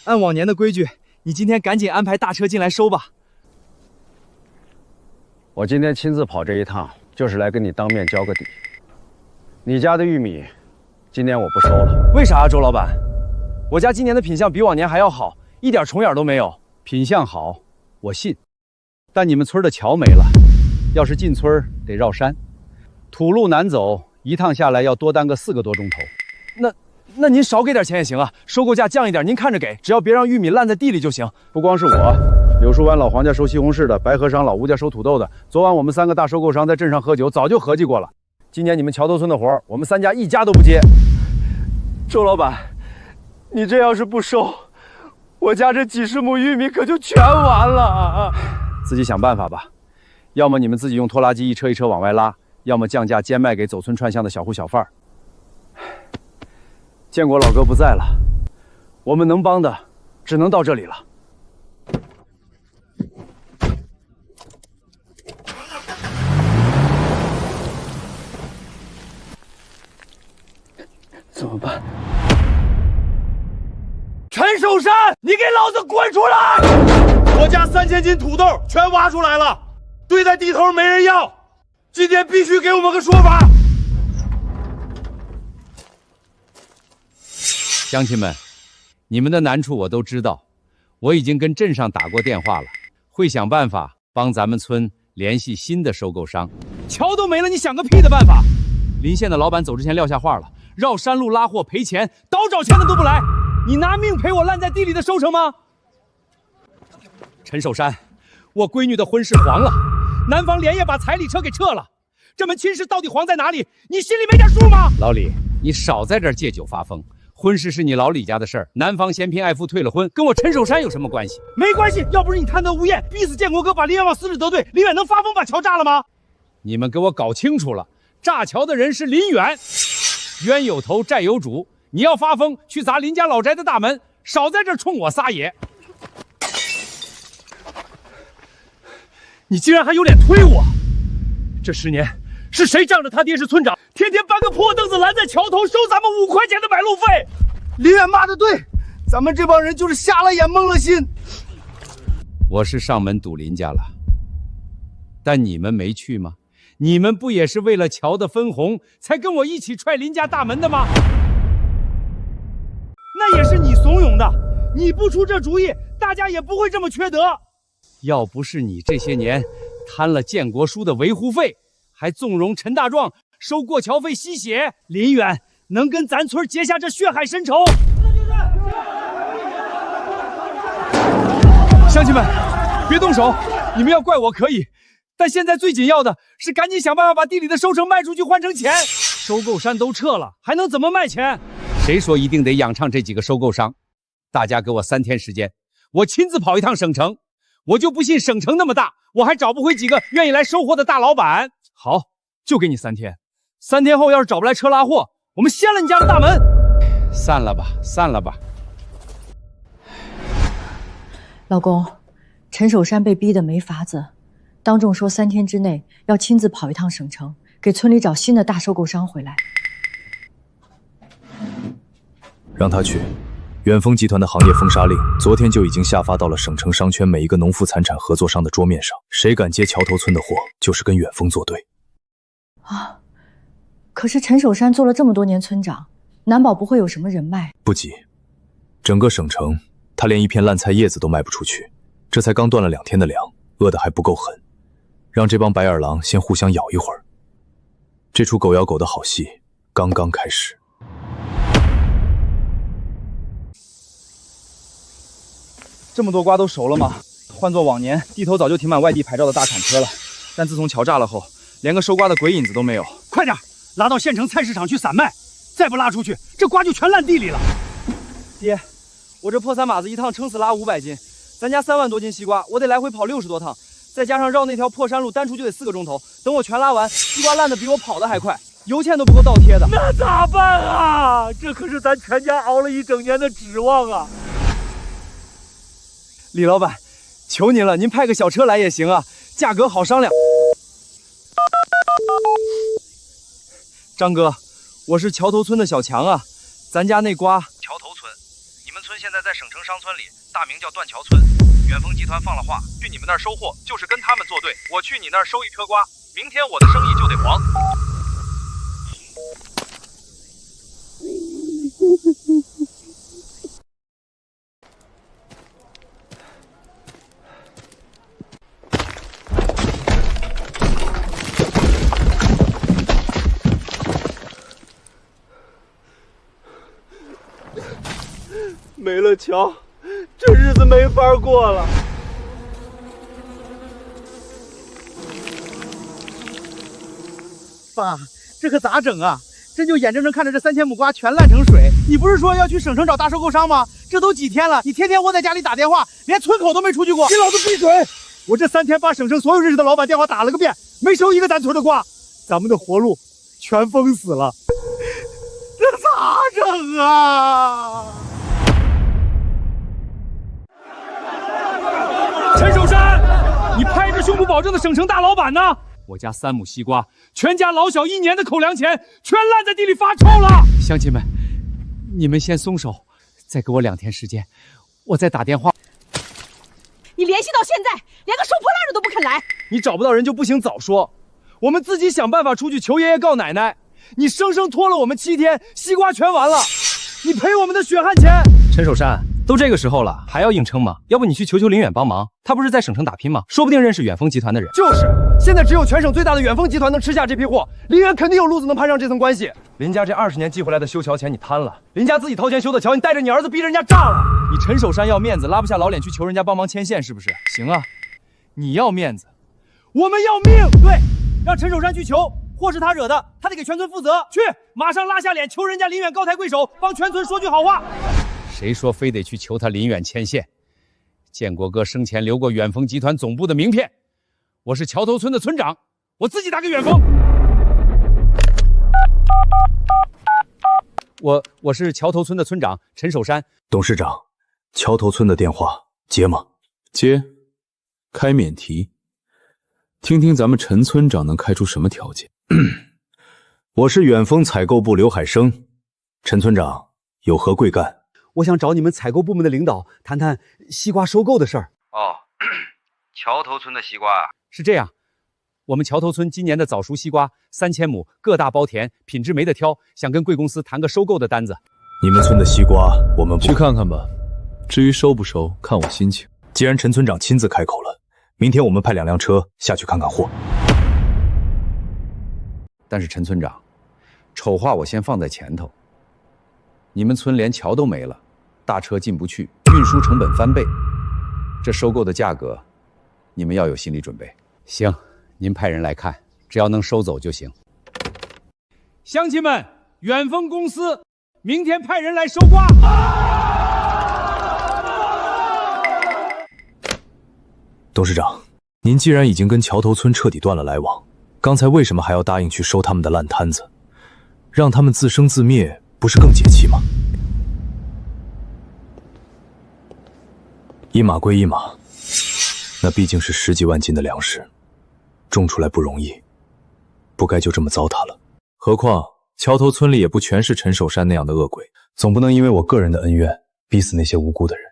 Speaker 2: 按往年的规矩，你今天赶紧安排大车进来收吧。
Speaker 13: 我今天亲自跑这一趟，就是来跟你当面交个底。你家的玉米，今年我不收了。
Speaker 2: 为啥啊，周老板？我家今年的品相比往年还要好，一点虫眼都没有。
Speaker 5: 品相好，我信。但你们村的桥没了，要是进村得绕山，土路难走，一趟下来要多耽搁4个多钟头。
Speaker 2: 那您少给点钱也行啊，收购价降一点，您看着给，只要别让玉米烂在地里就行。
Speaker 13: 不光是我，柳树湾老黄家收西红柿的，白河商老吴家收土豆的，昨晚我们3个大收购商在镇上喝酒，早就合计过了。今年你们桥头村的活，我们3家一家都不接。
Speaker 2: 周老板，你这要是不收，我家这几10亩玉米可就全完了。
Speaker 5: 自己想办法吧，要么你们自己用拖拉机一车一车往外拉，要么降价兼卖给走村串巷的小户小贩儿。建国老哥不在了，我们能帮的只能到这里了。
Speaker 2: 怎么办？
Speaker 3: 陈守山，你给老子滚出来！我家3000斤土豆全挖出来了，堆在地头没人要，今天必须给我们个说法。
Speaker 5: 乡亲们，你们的难处我都知道，我已经跟镇上打过电话了，会想办法帮咱们村联系新的收购商。
Speaker 2: 桥都没了，你想个屁的办法！临县的老板走之前撂下话了，绕山路拉货赔钱，倒找钱的都不来，你拿命赔我烂在地里的收成吗？陈守山，我闺女的婚事黄了，男方连夜把彩礼车给撤了，这门亲事到底黄在哪里？你心里没点数吗？
Speaker 5: 老李，你少在这儿借酒发疯。婚事是你老李家的事儿，男方嫌贫爱富退了婚，跟我陈守山有什么关系？
Speaker 3: 没关系，要不是你贪得无厌，逼死建国哥，把林远往死里得罪，林远能发疯把桥炸了吗？
Speaker 5: 你们给我搞清楚了，炸桥的人是林远，冤有头债有主，你要发疯去砸林家老宅的大门，少在这儿冲我撒野！
Speaker 3: 你竟然还有脸推我！这10年是谁仗着他爹是村长，天天搬个破凳子拦在桥头收咱们5块钱的买路费？林远骂得对，咱们这帮人就是瞎了眼蒙了心。
Speaker 5: 我是上门堵林家了，但你们没去吗？你们不也是为了桥的分红才跟我一起踹林家大门的吗？
Speaker 3: 那也是你怂恿的，你不出这主意，大家也不会这么缺德。
Speaker 5: 要不是你这些年贪了建国书的维护费，还纵容陈大壮收过桥费吸血，
Speaker 3: 林远能跟咱村结下这血海深仇。
Speaker 2: 乡亲们，别动手，你们要怪我可以，但现在最紧要的是赶紧想办法把地里的收成卖出去换成钱。收购商都撤了，还能怎么卖钱？
Speaker 5: 谁说一定得仰仗这几个收购商？大家给我3天时间，我亲自跑一趟省城。我就不信省城那么大，我还找不回几个愿意来收货的大老板。
Speaker 2: 好，就给你3天。3天后要是找不来车拉货，我们掀了你家的大门。
Speaker 5: 散了吧，散了吧。
Speaker 6: 老公，陈守山被逼得没法子，当众说3天之内要亲自跑一趟省城，给村里找新的大收购商回来。
Speaker 7: 让他去，远丰集团的行业封杀令，昨天就已经下发到了省城商圈每一个农副残产合作商的桌面上。谁敢接桥头村的货，就是跟远丰作对。
Speaker 6: 啊！可是陈守山做了这么多年村长，难保不会有什么人脉。
Speaker 7: 不急，整个省城他连一片烂菜叶子都卖不出去，这才刚断了2天的粮，饿得还不够狠。让这帮白眼狼先互相咬一会儿。这出狗咬狗的好戏刚刚开始。
Speaker 4: 这么多瓜都熟了吗？换做往年，地头早就停满外地牌照的大铲车了。但自从桥炸了后，连个收瓜的鬼影子都没有。
Speaker 3: 快点，拉到县城菜市场去散卖，再不拉出去，这瓜就全烂地里了。
Speaker 4: 爹，我这破三马子一趟撑死拉500斤，咱家3万多斤西瓜，我得来回跑60多趟，再加上绕那条破山路，单出就得4个钟头。等我全拉完，西瓜烂的比我跑的还快，油钱都不够倒贴的。
Speaker 8: 那咋办啊？这可是咱全家熬了1整年的指望啊！
Speaker 4: 李老板，求您了，您派个小车来也行啊，价格好商量。张哥，我是桥头村的小强啊，咱家那瓜……
Speaker 10: 桥头村，你们村现在在省城商村里，大名叫断桥村。远丰集团放了话，去你们那儿收货，就是跟他们作对。我去你那儿收一车瓜，明天我的生意就得黄。
Speaker 8: 没了桥，这日子没法过了。
Speaker 4: 爸，这可咋整啊？真就眼睁睁看着这3000亩瓜全烂成水。你不是说要去省城找大收购商吗？这都几天了，你天天窝在家里打电话，连村口都没出去过。
Speaker 3: 你老子闭嘴！我这3天把省城所有认识的老板电话打了个遍，没收一个咱村的瓜，咱们的活路全封死了。
Speaker 4: 这咋整啊？
Speaker 2: 陈守山，你拍着胸脯保证的省城大老板呢？我家3亩西瓜，全家老小1年的口粮钱，全烂在地里发臭了。乡亲们，你们先松手，再给我2天时间，我再打电话。
Speaker 9: 你联系到现在，连个收破烂的都不肯来。
Speaker 4: 你找不到人就不行，早说。我们自己想办法出去求爷爷告奶奶。你生生拖了我们7天，西瓜全完了，你赔我们的血汗钱。
Speaker 10: 陈守山，都这个时候了，还要硬撑吗？要不你去求求林远帮忙，他不是在省城打拼吗？说不定认识远丰集团的人。
Speaker 4: 就是，现在只有全省最大的远丰集团能吃下这批货，林远肯定有路子能攀上这层关系。林家这20年寄回来的修桥钱你贪了，林家自己掏钱修的桥，你带着你儿子逼人家炸了。你陈守山要面子，拉不下老脸去求人家帮忙牵线，是不是？行啊，你要面子，我们要命。对，让陈守山去求。祸是他惹的，他得给全村负责。去，马上拉下脸求人家林远高抬贵手，帮全村说句好话。
Speaker 2: 谁说非得去求他林远牵线？建国哥生前留过远丰集团总部的名片，我是桥头村的村长，我自己打给远丰。我是桥头村的村长陈守山。
Speaker 7: 董事长，桥头村的电话接吗？
Speaker 14: 接，开免提。听听咱们陈村长能开出什么条件？
Speaker 7: 我是远丰采购部刘海生，陈村长有何贵干？
Speaker 3: 我想找你们采购部门的领导谈谈西瓜收购的事儿。
Speaker 10: 哦，桥头村的西瓜啊，
Speaker 2: 是这样，我们桥头村今年的早熟西瓜3000亩，各大包甜，品质没得挑，想跟贵公司谈个收购的单子。
Speaker 7: 你们村的西瓜我们不
Speaker 14: 去看看吧，至于收不收，看我心情。
Speaker 7: 既然陈村长亲自开口了，明天我们派2辆车下去看看货。
Speaker 2: 但是陈村长，丑话我先放在前头，你们村连桥都没了，大车进不去，运输成本翻倍，这收购的价格，你们要有心理准备。行，您派人来看，只要能收走就行。乡亲们，远丰公司明天派人来收瓜。
Speaker 7: 董事长，您既然已经跟桥头村彻底断了来往，刚才为什么还要答应去收他们的烂摊子？让他们自生自灭，不是更解气吗？一码归一码，那毕竟是10几万斤的粮食，种出来不容易，不该就这么糟蹋了。何况桥头村里也不全是陈守山那样的恶鬼，总不能因为我个人的恩怨，
Speaker 15: 逼死那些无辜的人。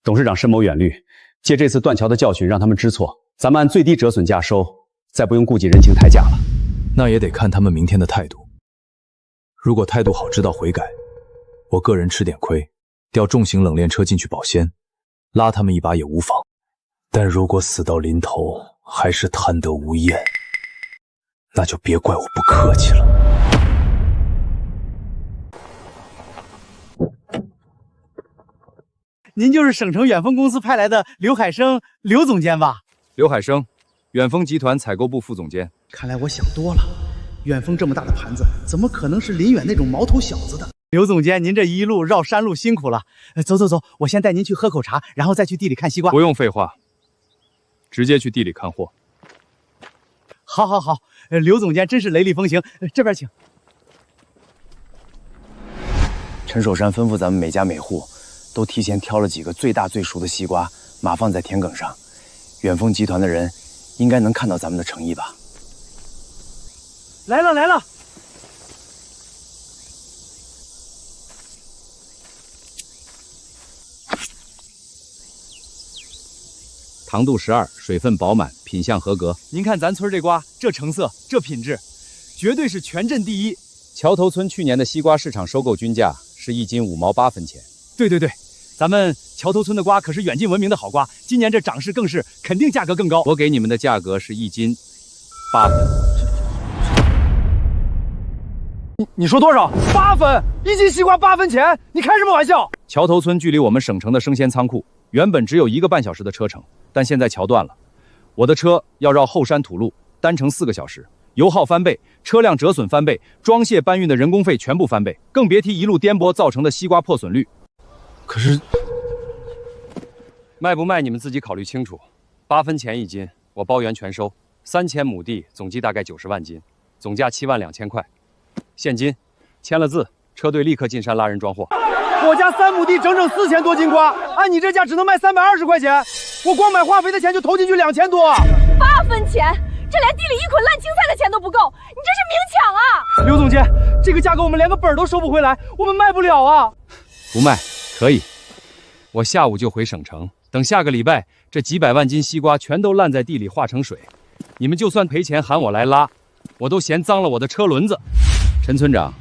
Speaker 15: 董事长深谋远虑，借这次断桥的教训，让他们知错。咱们按最低折损价收，再不用顾及人情抬价了。
Speaker 7: 那也得看他们明天的态度。如果态度好，知道悔改，我个人吃点亏，调重型冷链车进去保鲜，拉他们一把也无妨。但如果死到临头还是贪得无厌，那就别怪我不客气了。
Speaker 3: 您就是省城远丰公司派来的刘海生刘总监吧？
Speaker 10: 刘海生，远丰集团采购部副总监。
Speaker 16: 看来我想多了，远丰这么大的盘子，怎么可能是林远那种毛头小子的？
Speaker 3: 刘总监，您这一路绕山路辛苦了。走，我先带您去喝口茶，然后再去地里看西瓜。
Speaker 10: 不用废话，直接去地里看货。
Speaker 3: 好，刘总监真是雷厉风行，这边请。
Speaker 17: 陈守山吩咐咱们每家每户都提前挑了几个最大最熟的西瓜，码放在田埂上。远丰集团的人应该能看到咱们的诚意吧？
Speaker 3: 来了！
Speaker 10: 糖度12，水分饱满，品相合格。
Speaker 2: 您看咱村这瓜，这成色，这品质，绝对是全镇第一。
Speaker 10: 桥头村去年的西瓜市场收购均价是1斤5毛8分钱。
Speaker 2: 对，咱们桥头村的瓜可是远近闻名的好瓜，今年这涨势更是肯定价格更高。
Speaker 10: 我给你们的价格是1斤8分。
Speaker 2: 你说多少？8分？1斤西瓜8分钱？你开什么玩笑？
Speaker 10: 桥头村距离我们省城的生鲜仓库原本只有1个半小时的车程，但现在桥断了，我的车要绕后山土路，单程4个小时，油耗翻倍，车辆折损翻倍，装卸搬运的人工费全部翻倍，更别提一路颠簸造成的西瓜破损率。
Speaker 15: 可是
Speaker 10: 卖不卖你们自己考虑清楚。8分钱1斤，我包圆全收。3000亩地，总计大概90万斤，总价7万2千块。现金，签了字，车队立刻进山拉人装货。
Speaker 2: 我家3亩地整整4000多斤瓜，按你这价只能卖320块钱，我光买化肥的钱就投进去2000多。
Speaker 9: 8分钱，这连地里一捆烂青菜的钱都不够，你这是明抢啊！
Speaker 2: 刘总监，这个价格我们连个本都收不回来，我们卖不了啊！
Speaker 10: 不卖可以，我下午就回省城，等下个礼拜这几百万斤西瓜全都烂在地里化成水，你们就算赔钱喊我来拉，我都嫌脏了我的车轮子。陈村长，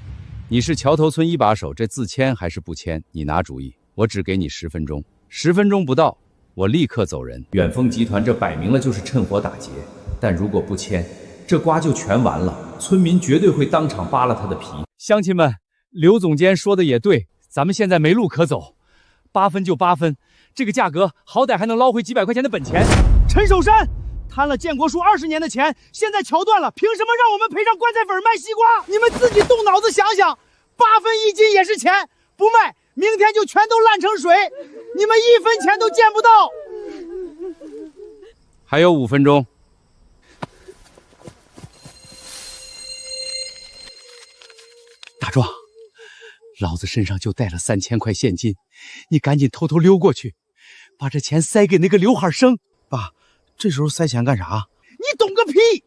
Speaker 10: 你是桥头村一把手，这字签还是不签？你拿主意。我只给你10分钟，10分钟不到，我立刻走人。远丰集团这摆明了就是趁火打劫，但如果不签，这瓜就全完了，村民绝对会当场扒了他的皮。
Speaker 2: 乡亲们，刘总监说的也对，咱们现在没路可走，8分就8分，这个价格好歹还能捞回几百块钱的本钱。陈守山贪了建国树20年的钱，现在桥断了，凭什么让我们赔上棺材粉卖西瓜？你们自己动脑子想想，8分1斤也是钱，不卖，明天就全都烂成水，你们1分钱都见不到。
Speaker 10: 还有5分钟。
Speaker 3: 大壮，老子身上就带了3000块现金，你赶紧偷偷溜过去，把这钱塞给那个刘海生。
Speaker 16: 爸，这时候塞钱干啥？
Speaker 3: 你懂个屁！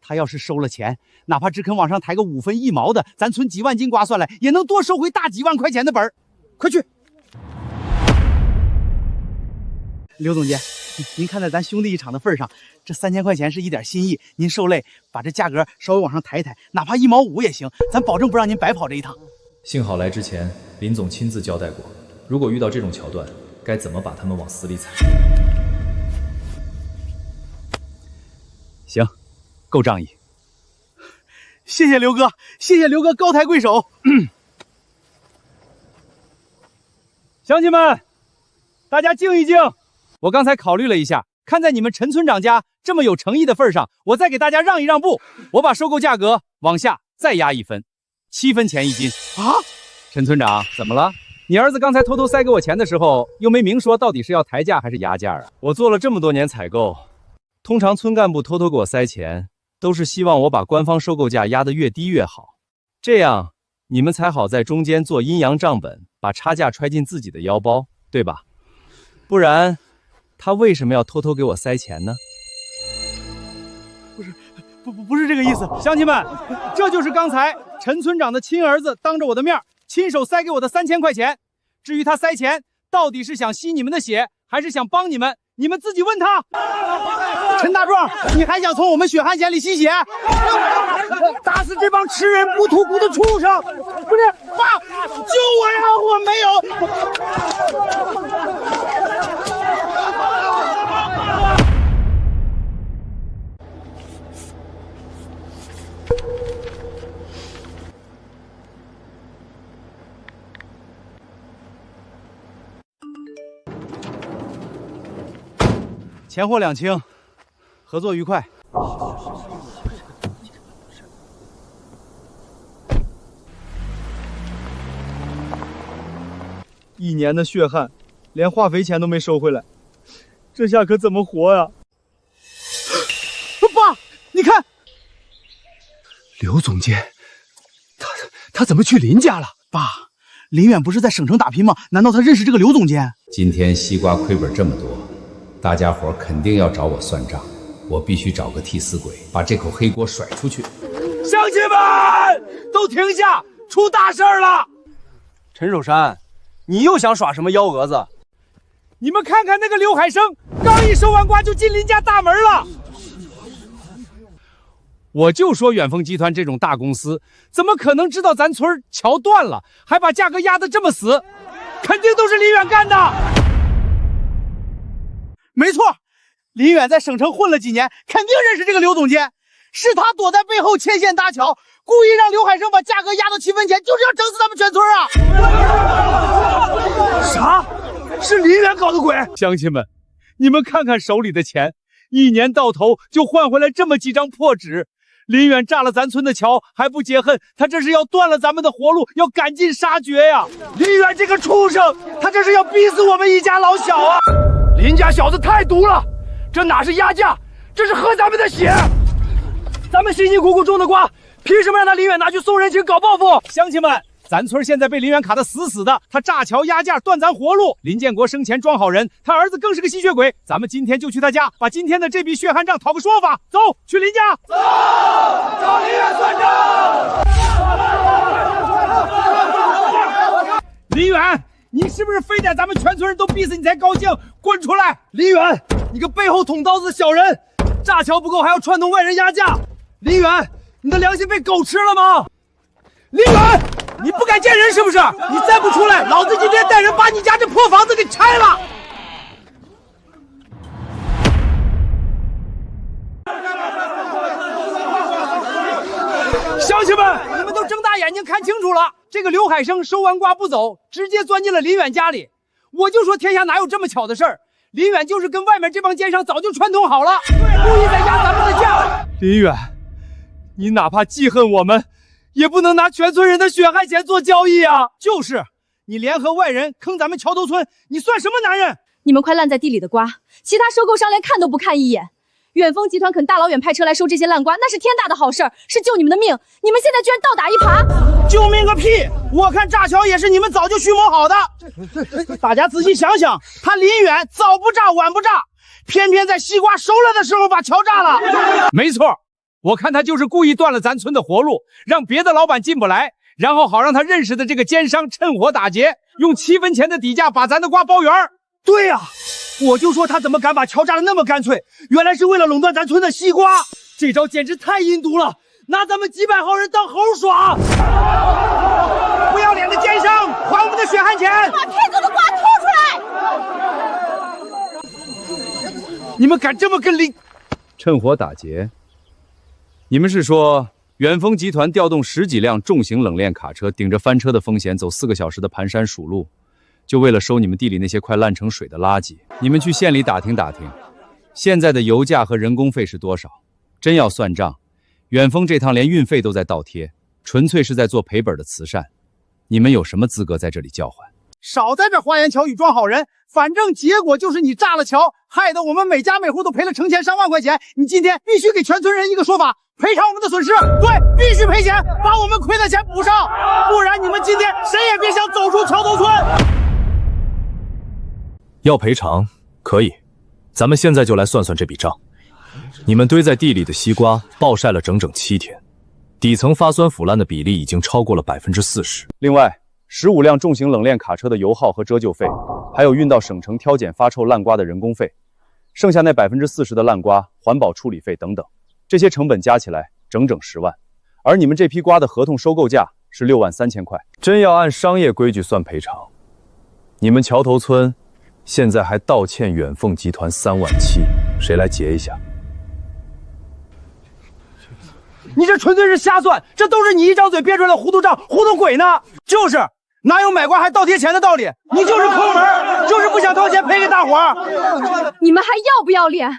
Speaker 3: 他要是收了钱，哪怕只肯往上抬个5分1毛的，咱村几万斤瓜算来，也能多收回大几万块钱的本儿。快去！刘总监，您看在咱兄弟一场的份上，这3000块钱是一点心意，您受累，把这价格稍微往上抬一抬，哪怕1毛5也行，咱保证不让您白跑这一趟。
Speaker 7: 幸好来之前林总亲自交代过，如果遇到这种桥段，该怎么把他们往死里踩。
Speaker 3: 行，够仗义。谢谢刘哥，谢谢刘哥高抬贵手。
Speaker 2: 乡亲们，大家静一静。我刚才考虑了一下，看在你们陈村长家这么有诚意的份上，我再给大家让一让步，我把收购价格往下再压1分，7分钱1斤。
Speaker 3: 啊？
Speaker 2: 陈村长，怎么了？你儿子刚才偷偷塞给我钱的时候，又没明说到底是要抬价还是压价啊？我做了这么多年采购，通常村干部偷偷给我塞钱，都是希望我把官方收购价压得越低越好，这样你们才好在中间做阴阳账本，把差价揣进自己的腰包，对吧？不然他为什么要偷偷给我塞钱呢？
Speaker 3: 不是这个意思，
Speaker 2: 乡亲们，这就是刚才陈村长的亲儿子当着我的面亲手塞给我的3000块钱，至于他塞钱，到底是想吸你们的血，还是想帮你们，你们自己问他。
Speaker 16: 陈大壮，你还想从我们血汗钱里吸血？打死这帮吃人不吐骨的畜生！不是，爸，救我呀！我没有。
Speaker 4: 钱货两清，合作愉快。
Speaker 3: 1年的血汗，连化肥钱都没收回来，这下可怎么活呀？
Speaker 16: 爸，你看，
Speaker 3: 刘总监，他怎么去林家了？
Speaker 16: 爸，林远不是在省城打拼吗？难道他认识这个刘总监？
Speaker 5: 今天西瓜亏本这么多，大家伙肯定要找我算账，我必须找个替死鬼，把这口黑锅甩出去。
Speaker 2: 乡亲们，都停下，出大事了！
Speaker 4: 陈守山，你又想耍什么幺蛾子？
Speaker 2: 你们看看那个刘海生，刚一收完瓜就进林家大门了。我就说远丰集团这种大公司，怎么可能知道咱村桥断了，还把价格压得这么死？肯定都是林远干的。
Speaker 16: 没错，林远在省城混了几年，肯定认识这个刘总监，是他躲在背后牵线搭桥，故意让刘海生把价格压到7分钱，就是要整死他们全村啊！
Speaker 2: 啥？是林远搞的鬼？乡亲们，你们看看手里的钱，1年到头就换回来这么几张破纸。林远炸了咱村的桥还不解恨，他这是要断了咱们的活路，要赶尽杀绝呀！林远这个畜生，他这是要逼死我们一家老小啊！
Speaker 13: 林家小子太毒了，这哪是压价，这是喝咱们的血！
Speaker 2: 咱们辛辛苦苦种的瓜，凭什么让他林远拿去送人情搞报复？乡亲们，咱村现在被林远卡得死死的，他炸桥压价断咱活路。林建国生前装好人，他儿子更是个吸血鬼。咱们今天就去他家，把今天的这笔血汗账讨个说法。走，去林家。走，找林远算账。林远，你是不是非得咱们全村人都逼死你才高兴？滚出来！林远，你个背后捅刀子的小人，炸桥不够还要串通外人压价。林远，你的良心被狗吃了吗？林远，你不敢见人是不是？你再不出来，老子今天带人把你家这破房子给拆了！乡亲们，你们都睁大眼睛看清楚了，这个刘海生收完瓜不走，直接钻进了林远家里。我就说天下哪有这么巧的事儿，林远就是跟外面这帮奸商早就串通好了，故意在压咱们的价。林远，你哪怕记恨我们，也不能拿全村人的血汗钱做交易啊！就是，你联合外人坑咱们桥头村，你算什么男人？
Speaker 9: 你们快烂在地里的瓜，其他收购商连看都不看一眼。远丰集团肯大老远派车来收这些烂瓜，那是天大的好事儿，是救你们的命。你们现在居然倒打一耙！
Speaker 16: 救命个屁！我看炸桥也是你们早就蓄谋好的。大家仔细想想，他林远早不炸晚不炸，偏偏在西瓜熟了的时候把桥炸了。
Speaker 2: 没错，我看他就是故意断了咱村的活路，让别的老板进不来，然后好让他认识的这个奸商趁火打劫，用7分钱的底价把咱的瓜包圆。
Speaker 16: 对呀，我就说他怎么敢把桥炸得那么干脆，原来是为了垄断咱村的西瓜。
Speaker 2: 这招简直太阴毒了，拿咱们几百号人当猴耍！
Speaker 16: 不要脸的奸商，还我们的血汗钱！
Speaker 9: 把骗走的瓜
Speaker 2: 吐出来！你们敢这么跟林？
Speaker 10: 趁火打劫？你们是说远丰集团调动10几辆重型冷链卡车，顶着翻车的风险走4个小时的盘山蜀路，就为了收你们地里那些快烂成水的垃圾？你们去县里打听打听，现在的油价和人工费是多少？真要算账，远丰这趟连运费都在倒贴，纯粹是在做赔本的慈善。你们有什么资格在这里叫唤？
Speaker 16: 少在这花言巧语装好人，反正结果就是你炸了桥，害得我们每家每户都赔了成千上万块钱。你今天必须给全村人一个说法，赔偿我们的损失。对，必须赔钱，把我们亏的钱补上，不然你们今天谁也别想走出桥头村。
Speaker 14: 要赔偿可以，咱们现在就来算算这笔账。你们堆在地里的西瓜暴晒了整整7天，底层发酸腐烂的比例已经超过了40%。
Speaker 15: 另外，
Speaker 7: 15辆重型冷链卡车的油耗和折旧费，还有运到省城挑拣发臭烂瓜的人工费，剩下那40%的烂瓜环保处理费等等，这些成本加起来整整10万。而你们这批瓜的合同收购价是6万3千块。真要按商业规矩算赔偿，你们桥头村现在还倒欠远凤集团3万7，谁来结一下？
Speaker 16: 你这纯粹是瞎算，这都是你一张嘴编出来的糊涂账，糊涂鬼呢！就是，哪有买瓜还倒贴钱的道理？你就是抠门，就是不想掏钱赔给大伙儿。
Speaker 9: 你们还要不要脸？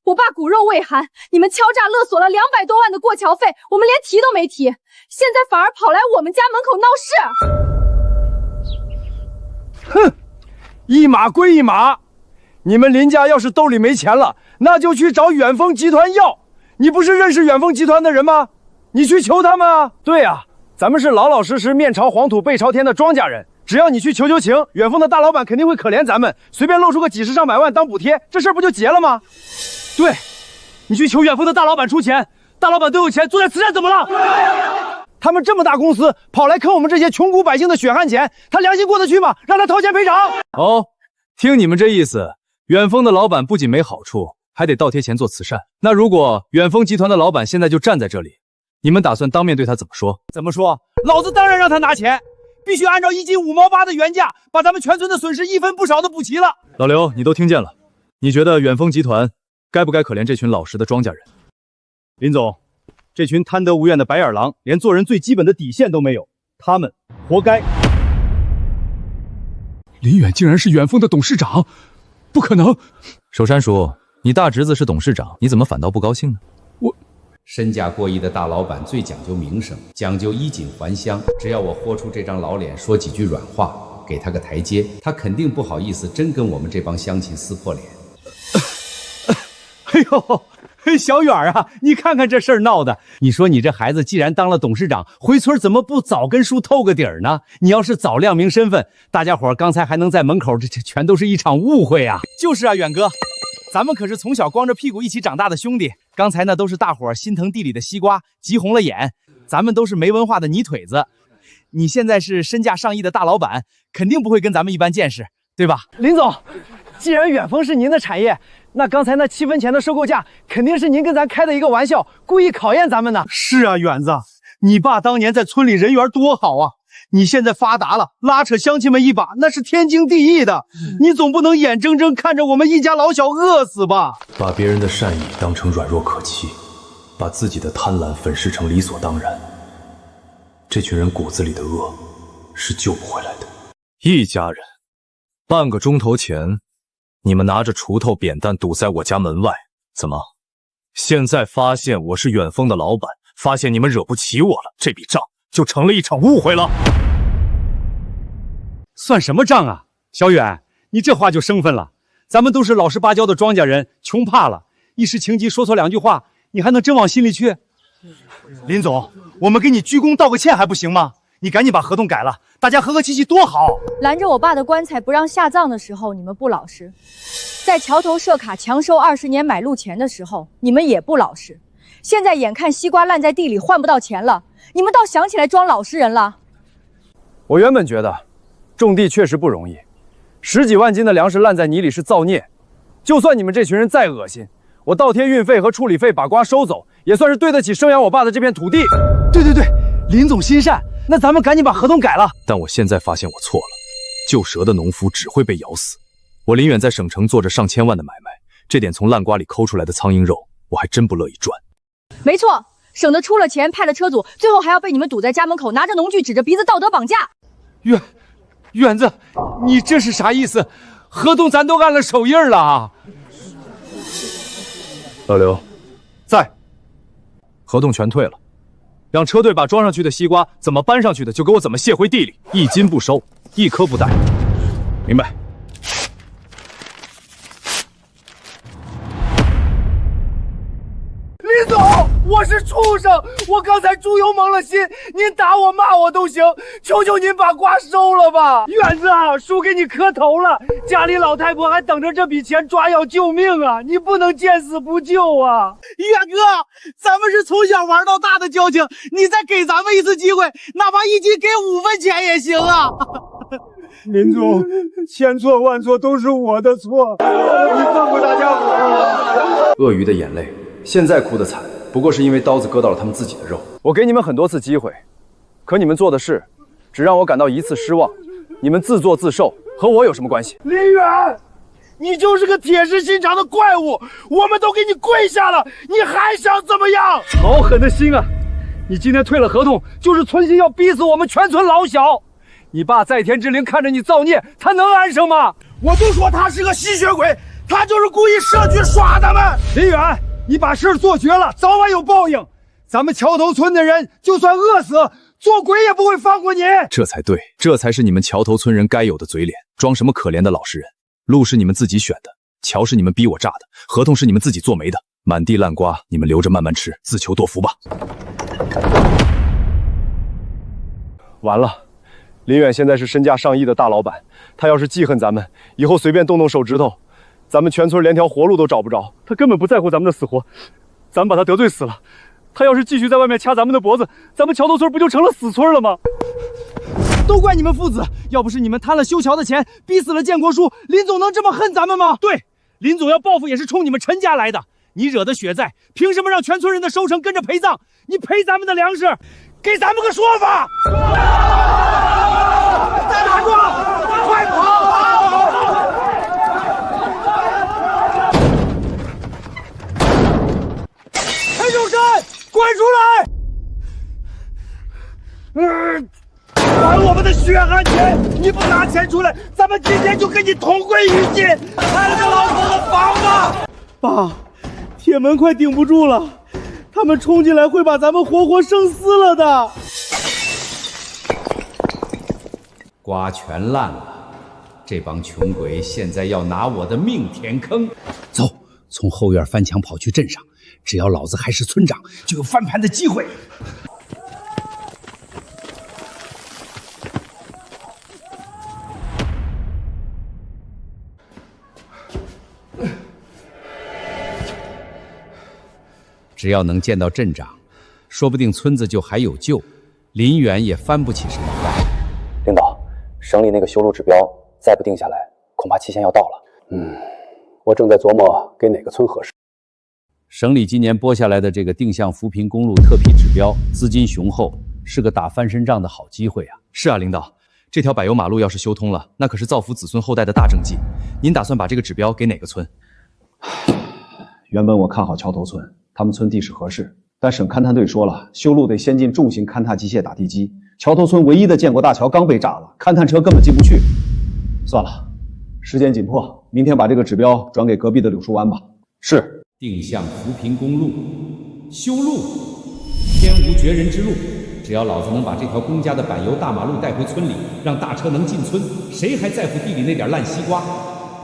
Speaker 9: 我爸骨肉未寒，你们敲诈勒索了200多万的过桥费，我们连提都没提，现在反而跑来我们家门口闹
Speaker 3: 哼，
Speaker 9: 事。
Speaker 3: 一码归一码，你们林家要是兜里没钱了，那就去找远丰集团要。你不是认识远丰集团的人吗？你去求他们啊！
Speaker 13: 对啊，咱们是老老实实面朝黄土背朝天的庄稼人，只要你去求情，远丰的大老板肯定会可怜咱们，随便露出个几十上百万当补贴，这事儿不就结了吗？
Speaker 3: 对，你去求远丰的大老板出钱，大老板都有钱，做点慈善怎么了？
Speaker 16: 他们这么大公司跑来坑我们这些穷苦百姓的血汗钱，他良心过得去吗？让他掏钱赔偿。
Speaker 7: 哦，听你们这意思，远丰的老板不仅没好处，还得倒贴钱做慈善。那如果远丰集团的老板现在就站在这里，你们打算当面对他怎么说？
Speaker 16: 怎么说？老子当然让他拿钱，必须按照1斤5毛8的原价，把咱们全村的损失1分不少的补齐了。
Speaker 7: 老刘，你都听见了，你觉得远丰集团该不该可怜这群老实的庄稼人？
Speaker 3: 林总，这群贪得无厌的白眼狼，连做人最基本的底线都没有，他们活该。
Speaker 5: 林远竟然是远丰的董事长，不可能！
Speaker 7: 守山叔，你大侄子是董事长，你怎么反倒不高兴呢？
Speaker 10: 身价过亿的大老板最讲究名声，讲究衣锦还乡。只要我豁出这张老脸，说几句软话，给他个台阶，他肯定不好意思真跟我们这帮乡亲撕破脸。
Speaker 2: 哎呦，小远啊，你看看这事儿闹的！你说你这孩子既然当了董事长，回村怎么不早跟叔透个底儿呢？你要是早亮明身份，大家伙刚才还能在门口，这全都是一场误会啊！
Speaker 16: 就是啊，远哥，咱们可是从小光着屁股一起长大的兄弟。刚才那都是大伙儿心疼地里的西瓜，急红了眼。咱们都是没文化的泥腿子。你现在是身价上亿的大老板，肯定不会跟咱们一般见识，对吧？林总，既然远丰是您的产业，那刚才那7分钱的收购价，肯定是您跟咱开的一个玩笑，故意考验咱们呢。
Speaker 3: 是啊，远子，你爸当年在村里人缘多好啊！你现在发达了，拉扯乡亲们一把，那是天经地义的。你总不能眼睁睁看着我们一家老小饿死吧？
Speaker 7: 把别人的善意当成软弱可欺，把自己的贪婪粉饰成理所当然，这群人骨子里的恶是救不回来的。一家人，半个钟头前，你们拿着锄头扁担堵在我家门外，怎么？现在发现我是远丰的老板，发现你们惹不起我了，这笔账就成了一场误会了。
Speaker 2: 算什么账啊，小远，你这话就生分了。咱们都是老实巴交的庄稼人，穷怕了，一时情急说错2句话，你还能真往心里去？
Speaker 3: 林总，我们给你鞠躬道个歉还不行吗？你赶紧把合同改了，大家和和气气多好。
Speaker 6: 拦着我爸的棺材不让下葬的时候，你们不老实；在桥头设卡强收20年买路钱的时候，你们也不老实。现在眼看西瓜烂在地里换不到钱了，你们倒想起来装老实人了。
Speaker 13: 我原本觉得种地确实不容易，10几万斤的粮食烂在泥里是造孽。就算你们这群人再恶心，我倒贴运费和处理费把瓜收走，也算是对得起生养我爸的这片土地。
Speaker 16: 对，林总心善，那咱们赶紧把合同改了。
Speaker 7: 但我现在发现我错了，救蛇的农夫只会被咬死。我林远在省城做着上千万的买卖，这点从烂瓜里抠出来的苍蝇肉，我还真不乐意赚。
Speaker 6: 没错，省得出了钱派了车组，最后还要被你们堵在家门口，拿着农具指着鼻子道德绑架。
Speaker 2: 远子，你这是啥意思？合同咱都按了手印了啊！
Speaker 7: 老刘，
Speaker 3: 在。
Speaker 7: 合同全退了，让车队把装上去的西瓜怎么搬上去的，就给我怎么卸回地里，1斤不收，1颗不带。明白？
Speaker 16: 林总，我是处
Speaker 3: 书生，我刚才猪油蒙了心，您打我骂我都行，求求您把瓜收了吧。远子啊，叔给你磕头了，家里老太婆还等着这笔钱抓药救命啊，你不能见死不救啊。
Speaker 16: 远哥，咱们是从小玩到大的交情，你再给咱们一次机会，哪怕一斤给5分钱也行啊。
Speaker 3: 林总，千错万错都是我的错，你放过大家伙。
Speaker 7: 鳄鱼的眼泪，现在哭得惨，不过是因为刀子割到了他们自己的肉。
Speaker 13: 我给你们很多次机会，可你们做的事，只让我感到一次失望。你们自作自受，和我有什么关系？
Speaker 3: 林远，你就是个铁石心肠的怪物，我们都给你跪下了，你还想怎么样？
Speaker 2: 好狠的心啊！你今天退了合同，就是存心要逼死我们全村老小。你爸在天之灵看着你造孽，他能安生吗？
Speaker 3: 我就说他是个吸血鬼，他就是故意设局耍咱们。
Speaker 2: 林远，你把事做绝了，早晚有报应。咱们桥头村的人就算饿死，做鬼也不会放过你。
Speaker 7: 这才对，这才是你们桥头村人该有的嘴脸。装什么可怜的老实人？路是你们自己选的，桥是你们逼我炸的，合同是你们自己做没的，满地烂瓜你们留着慢慢吃，自求多福吧。
Speaker 13: 完了。林远现在是身价上亿的大老板，他要是记恨咱们，以后随便动动手指头，咱们全村连条活路都找不着。他根本不在乎咱们的死活，咱们把他得罪死了，他要是继续在外面掐咱们的脖子，咱们桥头村不就成了死村了吗？
Speaker 2: 都怪你们父子，要不是你们贪了修桥的钱，逼死了建国叔，林总能这么恨咱们吗？对，林总要报复也是冲你们陈家来的，你惹的血债，凭什么让全村人的收成跟着陪葬？你赔咱们的粮食，给咱们个说法！
Speaker 3: 再打住！快跑！
Speaker 2: 陈守山，滚出来！
Speaker 3: 还我们的血汗钱！你不拿钱出来，咱们今天就跟你同归于尽！开了个老头的房吧！
Speaker 16: 爸，铁门快顶不住了，他们冲进来会把咱们活活生撕了的。
Speaker 10: 瓜全烂了，这帮穷鬼现在要拿我的命填坑。
Speaker 2: 走，从后院翻墙跑去镇上，只要老子还是村长，就有翻盘的机会。
Speaker 10: 只要能见到镇长，说不定村子就还有救，林远也翻不起什么坏。
Speaker 15: 领导，省里那个修路指标再不定下来，恐怕期限要到了。我正在琢磨给哪个村合适。
Speaker 10: 省里今年拨下来的这个定向扶贫公路特批指标，资金雄厚，是个打翻身仗的好机会啊！
Speaker 7: 是啊，领导，这条柏油马路要是修通了，那可是造福子孙后代的大政绩。您打算把这个指标给哪个村？
Speaker 15: 原本我看好桥头村，他们村地势合适，但省勘探队说了，修路得先进重型勘探机械打地基。桥头村唯一的建国大桥刚被炸了，勘探车根本进不去。算了，时间紧迫，明天把这个指标转给隔壁的柳树湾吧。是。
Speaker 10: 定向扶贫公路修路，天无绝人之路。只要老子能把这条公家的柏油大马路带回村里，让大车能进村，谁还在乎地里那点烂西瓜？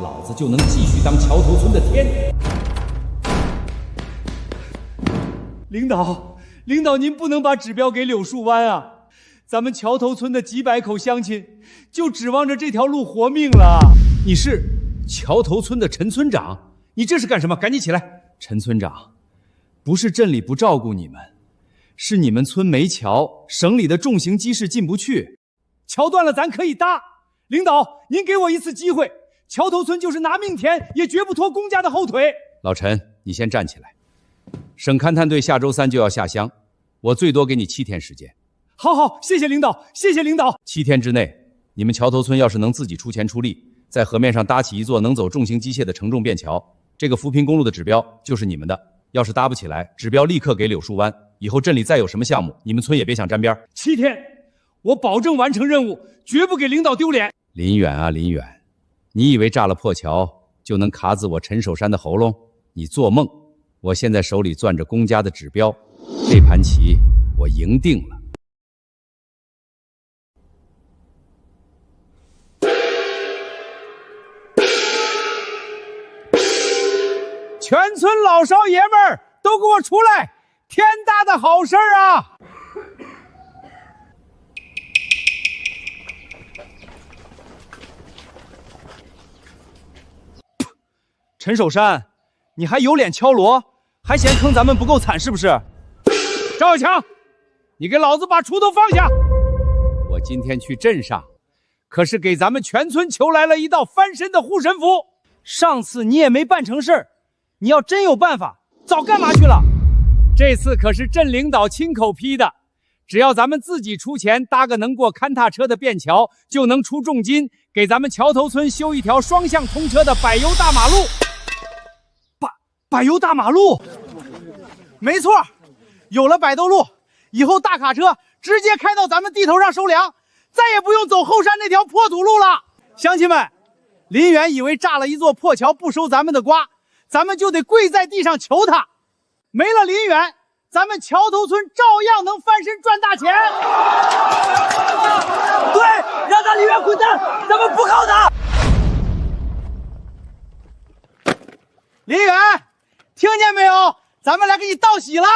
Speaker 10: 老子就能继续当桥头村的天。
Speaker 2: 领导，您不能把指标给柳树湾啊！咱们桥头村的几百口乡亲，就指望着这条路活命了。
Speaker 10: 你是桥头村的陈村长，你这是干什么？赶紧起来！陈村长，不是镇里不照顾你们，是你们村没桥，省里的重型机士进不去，
Speaker 2: 桥断了咱可以搭。领导，您给我一次机会，桥头村就是拿命填，也绝不拖公家的后腿。
Speaker 10: 老陈，你先站起来。省勘探队下周3就要下乡，我最多给你7天时间。
Speaker 2: 好，谢谢领导，谢谢领导。
Speaker 10: 7天之内，你们桥头村要是能自己出钱出力，在河面上搭起一座能走重型机械的承重便桥，这个扶贫公路的指标就是你们的。要是搭不起来，指标立刻给柳树湾。以后镇里再有什么项目，你们村也别想沾边。
Speaker 2: 7天，我保证完成任务，绝不给领导丢脸。
Speaker 10: 林远啊，林远，你以为炸了破桥就能卡死我陈守山的喉咙？你做梦！我现在手里攥着公家的指标，这盘棋我赢定了。
Speaker 2: 全村老少爷们儿都给我出来！天大家的好事儿啊！陈守山，你还有脸敲锣，还嫌坑咱们不够惨是不是？赵小强，你给老子把锄头放下！我今天去镇上，可是给咱们全村求来了一道翻身的护身符。上次你也没办成事儿，你要真有办法，早干嘛去了？这次可是镇领导亲口批的，只要咱们自己出钱搭个能过勘踏车的便桥，就能出重金给咱们桥头村修一条双向通车的柏油大马路。柏油大马路，
Speaker 16: 没错，有了百豆路，以后大卡车直接开到咱们地头上收粮，再也不用走后山那条破土路了。乡亲们，林远以为炸了一座破桥不收咱们的瓜，咱们就得跪在地上求他。没了林远，咱们桥头村照样能翻身赚大钱。
Speaker 2: 对，让他林远滚蛋，咱们不靠他。
Speaker 16: 林远，听见没有？咱们来给你道喜了。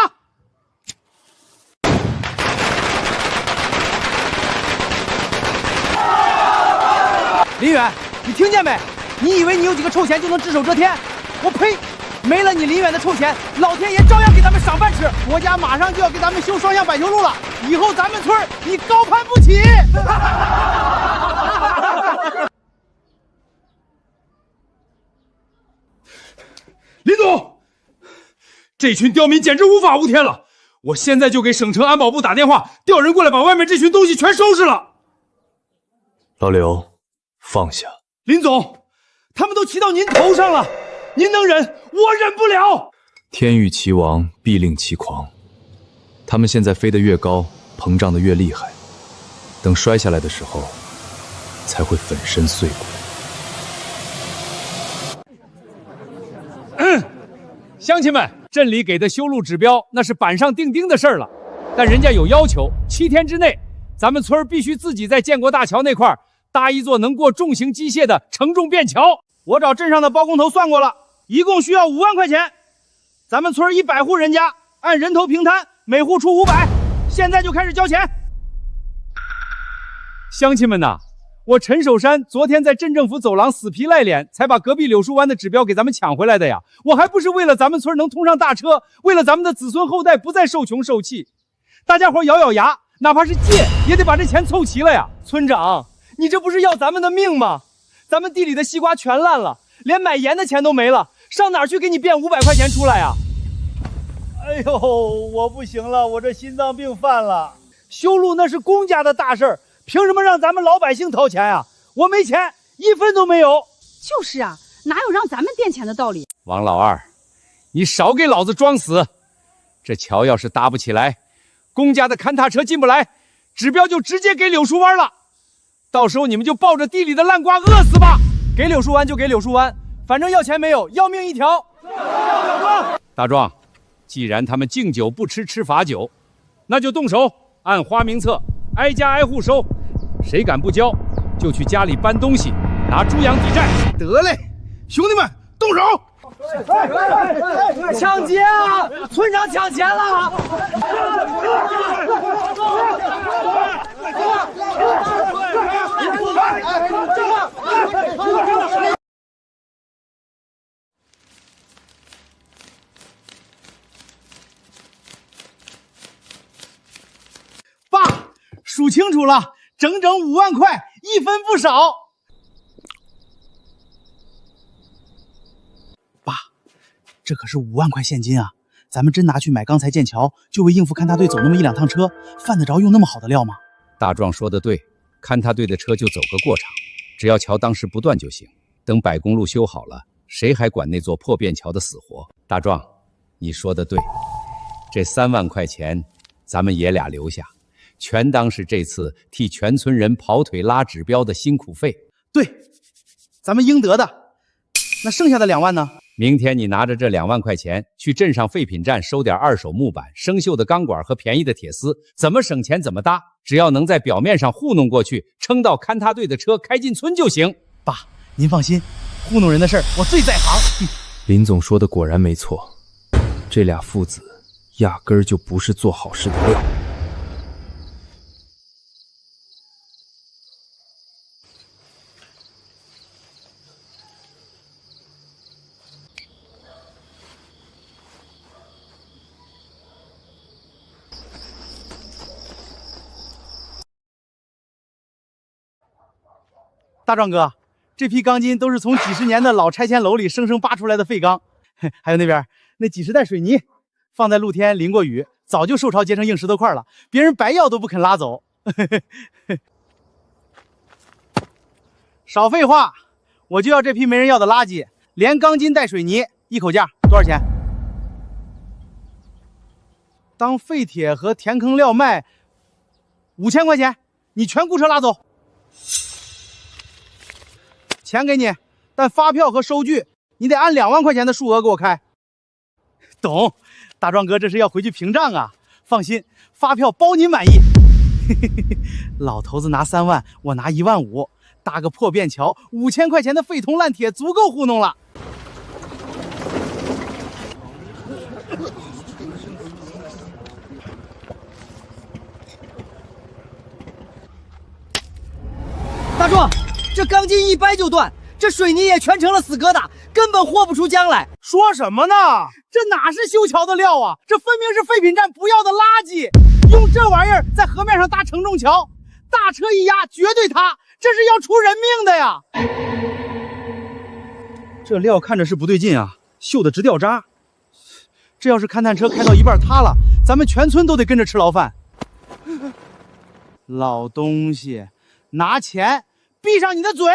Speaker 16: 林远，你听见没？你以为你有几个臭钱就能只手遮天？我呸！没了你林远的臭钱，老天爷照样给咱们赏饭吃。国家马上就要给咱们修双向柏油路了，以后咱们村你高攀不起。
Speaker 10: 林总，这群刁民简直无法无天了！我现在就给省城安保部打电话，调人过来把外面这群东西全收拾了。
Speaker 14: 老刘，放下。
Speaker 2: 林总，他们都骑到您头上了，您能忍，我忍不了。
Speaker 14: 天欲其亡，必令其狂。他们现在飞得越高，膨胀得越厉害，等摔下来的时候，才会粉身碎骨。
Speaker 2: 乡亲们，镇里给的修路指标那是板上钉钉的事儿了，但人家有要求，7天之内，咱们村必须自己在建国大桥那块搭一座能过重型机械的承重便桥。我找镇上的包工头算过了，一共需要5万块钱。咱们村100户人家，按人头平摊，每户出500，现在就开始交钱。乡亲们呐，我陈守山昨天在镇政府走廊死皮赖脸，才把隔壁柳树湾的指标给咱们抢回来的呀！我还不是为了咱们村能通上大车，为了咱们的子孙后代不再受穷受气。大家伙咬咬牙，哪怕是借，也得把这钱凑齐了呀！村长，你这不是要咱们的命吗？咱们地里的西瓜全烂了，连买盐的钱都没了，上哪儿去给你变500块钱出来呀？
Speaker 3: 哎呦，我不行了，我这心脏病犯了。
Speaker 2: 修路那是公家的大事儿，凭什么让咱们老百姓掏钱啊？我没钱，1分都没有。
Speaker 18: 就是啊，哪有让咱们垫钱的道理？
Speaker 2: 王老二，你少给老子装死！这桥要是搭不起来，公家的勘踏车进不来，指标就直接给柳树湾了。到时候你们就抱着地里的烂瓜饿死吧！给柳树湾就给柳树湾，反正要钱没有，要命一条。大壮，既然他们敬酒不吃吃罚酒，那就动手，按花名册，挨家挨户收。谁敢不交，就去家里搬东西，拿猪羊抵债。
Speaker 16: 得嘞，兄弟们，动手！
Speaker 2: 抢劫啊！村长抢钱了！
Speaker 16: 爸，数清楚了，整整5万块，1分不少。爸，这可是5万块现金啊！咱们真拿去买钢材建桥，就为应付勘踏队走那么1、2趟车，犯得着用那么好的料吗？
Speaker 2: 大壮说的对，勘踏队的车就走个过场，只要桥当时不断就行。等柏公路修好了，谁还管那座破便桥的死活？大壮，你说的对，这3万块钱咱们爷俩留下，全当是这次替全村人跑腿拉指标的辛苦费。
Speaker 16: 对，咱们应得的。那剩下的2万呢？
Speaker 2: 明天你拿着这2万块钱去镇上废品站收点2手木板、生锈的钢管和便宜的铁丝，怎么省钱怎么搭，只要能在表面上糊弄过去，撑到勘踏队的车开进村就行。
Speaker 16: 爸，您放心，糊弄人的事儿我最在行。
Speaker 14: 林总说的果然没错，这俩父子压根儿就不是做好事的料。
Speaker 16: 大壮哥，这批钢筋都是从几十年的老拆迁楼里生生扒出来的废钢，还有那边那几十袋水泥，放在露天淋过雨，早就受潮结成硬石头块了，别人白要都不肯拉走。少废话，我就要这批没人要的垃圾，连钢筋带水泥，一口价多少钱？当废铁和填坑料卖5000块钱，你全雇车拉走。钱给你，但发票和收据你得按2万块钱的数额给我开。懂，大壮哥这是要回去平账啊！放心，发票包您满意。老头子拿3万，我拿1万5，搭个破便桥，5000块钱的废铜烂铁足够糊弄了。
Speaker 2: 大壮，这钢筋一掰就断，这水泥也全成了死疙瘩，根本和不出浆来。
Speaker 16: 说什么呢？这哪是修桥的料啊？这分明是废品站不要的垃圾！用这玩意儿在河面上搭承重桥，大车一压绝对塌，这是要出人命的呀！这料看着是不对劲啊，锈得直掉渣。这要是勘探车开到一半塌了，咱们全村都得跟着吃牢饭。老东西，拿钱！闭上你的嘴！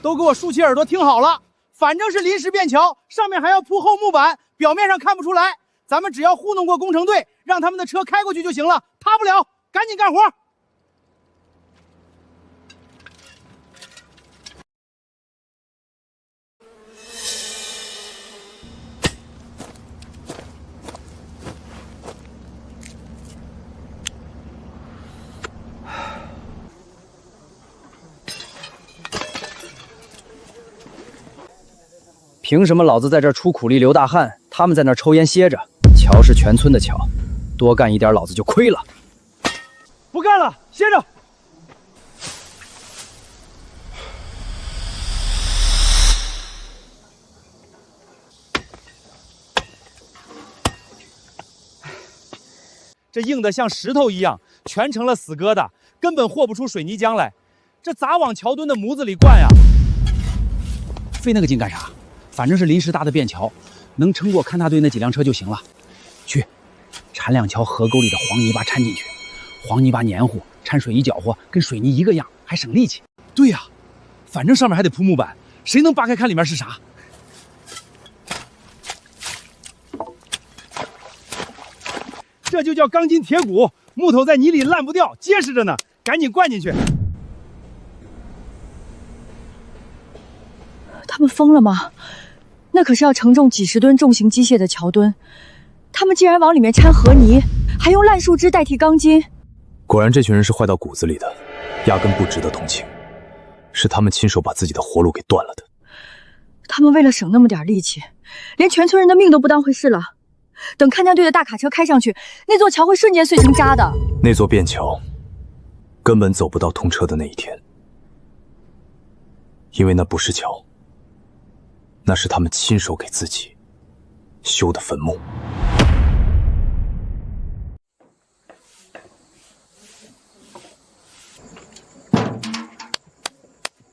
Speaker 16: 都给我竖起耳朵听好了，反正是临时便桥，上面还要铺厚木板，表面上看不出来。咱们只要糊弄过工程队，让他们的车开过去就行了，塌不了。赶紧干活！
Speaker 2: 凭什么老子在这儿出苦力流大汗，他们在那儿抽烟歇着？桥是全村的桥，多干一点老子就亏了。
Speaker 16: 不干了，歇着。这硬的像石头一样，全成了死疙瘩，根本和不出水泥浆来。这咋往桥墩的模子里灌呀？费那个劲干啥？反正是临时搭的便桥，能撑过勘察队那几辆车就行了。去，铲2锹河沟里的黄泥巴掺进去，黄泥巴黏糊，掺水一搅和，跟水泥一个样，还省力气。对呀，反正上面还得铺木板，谁能扒开看里面是啥？这就叫钢筋铁骨，木头在泥里烂不掉，结实着呢。赶紧灌进去。
Speaker 6: 他们疯了吗？那可是要承重几10吨重型机械的桥墩，他们竟然往里面掺河泥，还用烂树枝代替钢筋。
Speaker 14: 果然，这群人是坏到骨子里的，压根不值得同情。是他们亲手把自己的活路给断了的。
Speaker 6: 他们为了省那么点力气，连全村人的命都不当回事了。等勘探队的大卡车开上去，那座桥会瞬间碎成渣的。
Speaker 14: 那座便桥根本走不到通车的那一天，因为那不是桥。那是他们亲手给自己修的坟墓。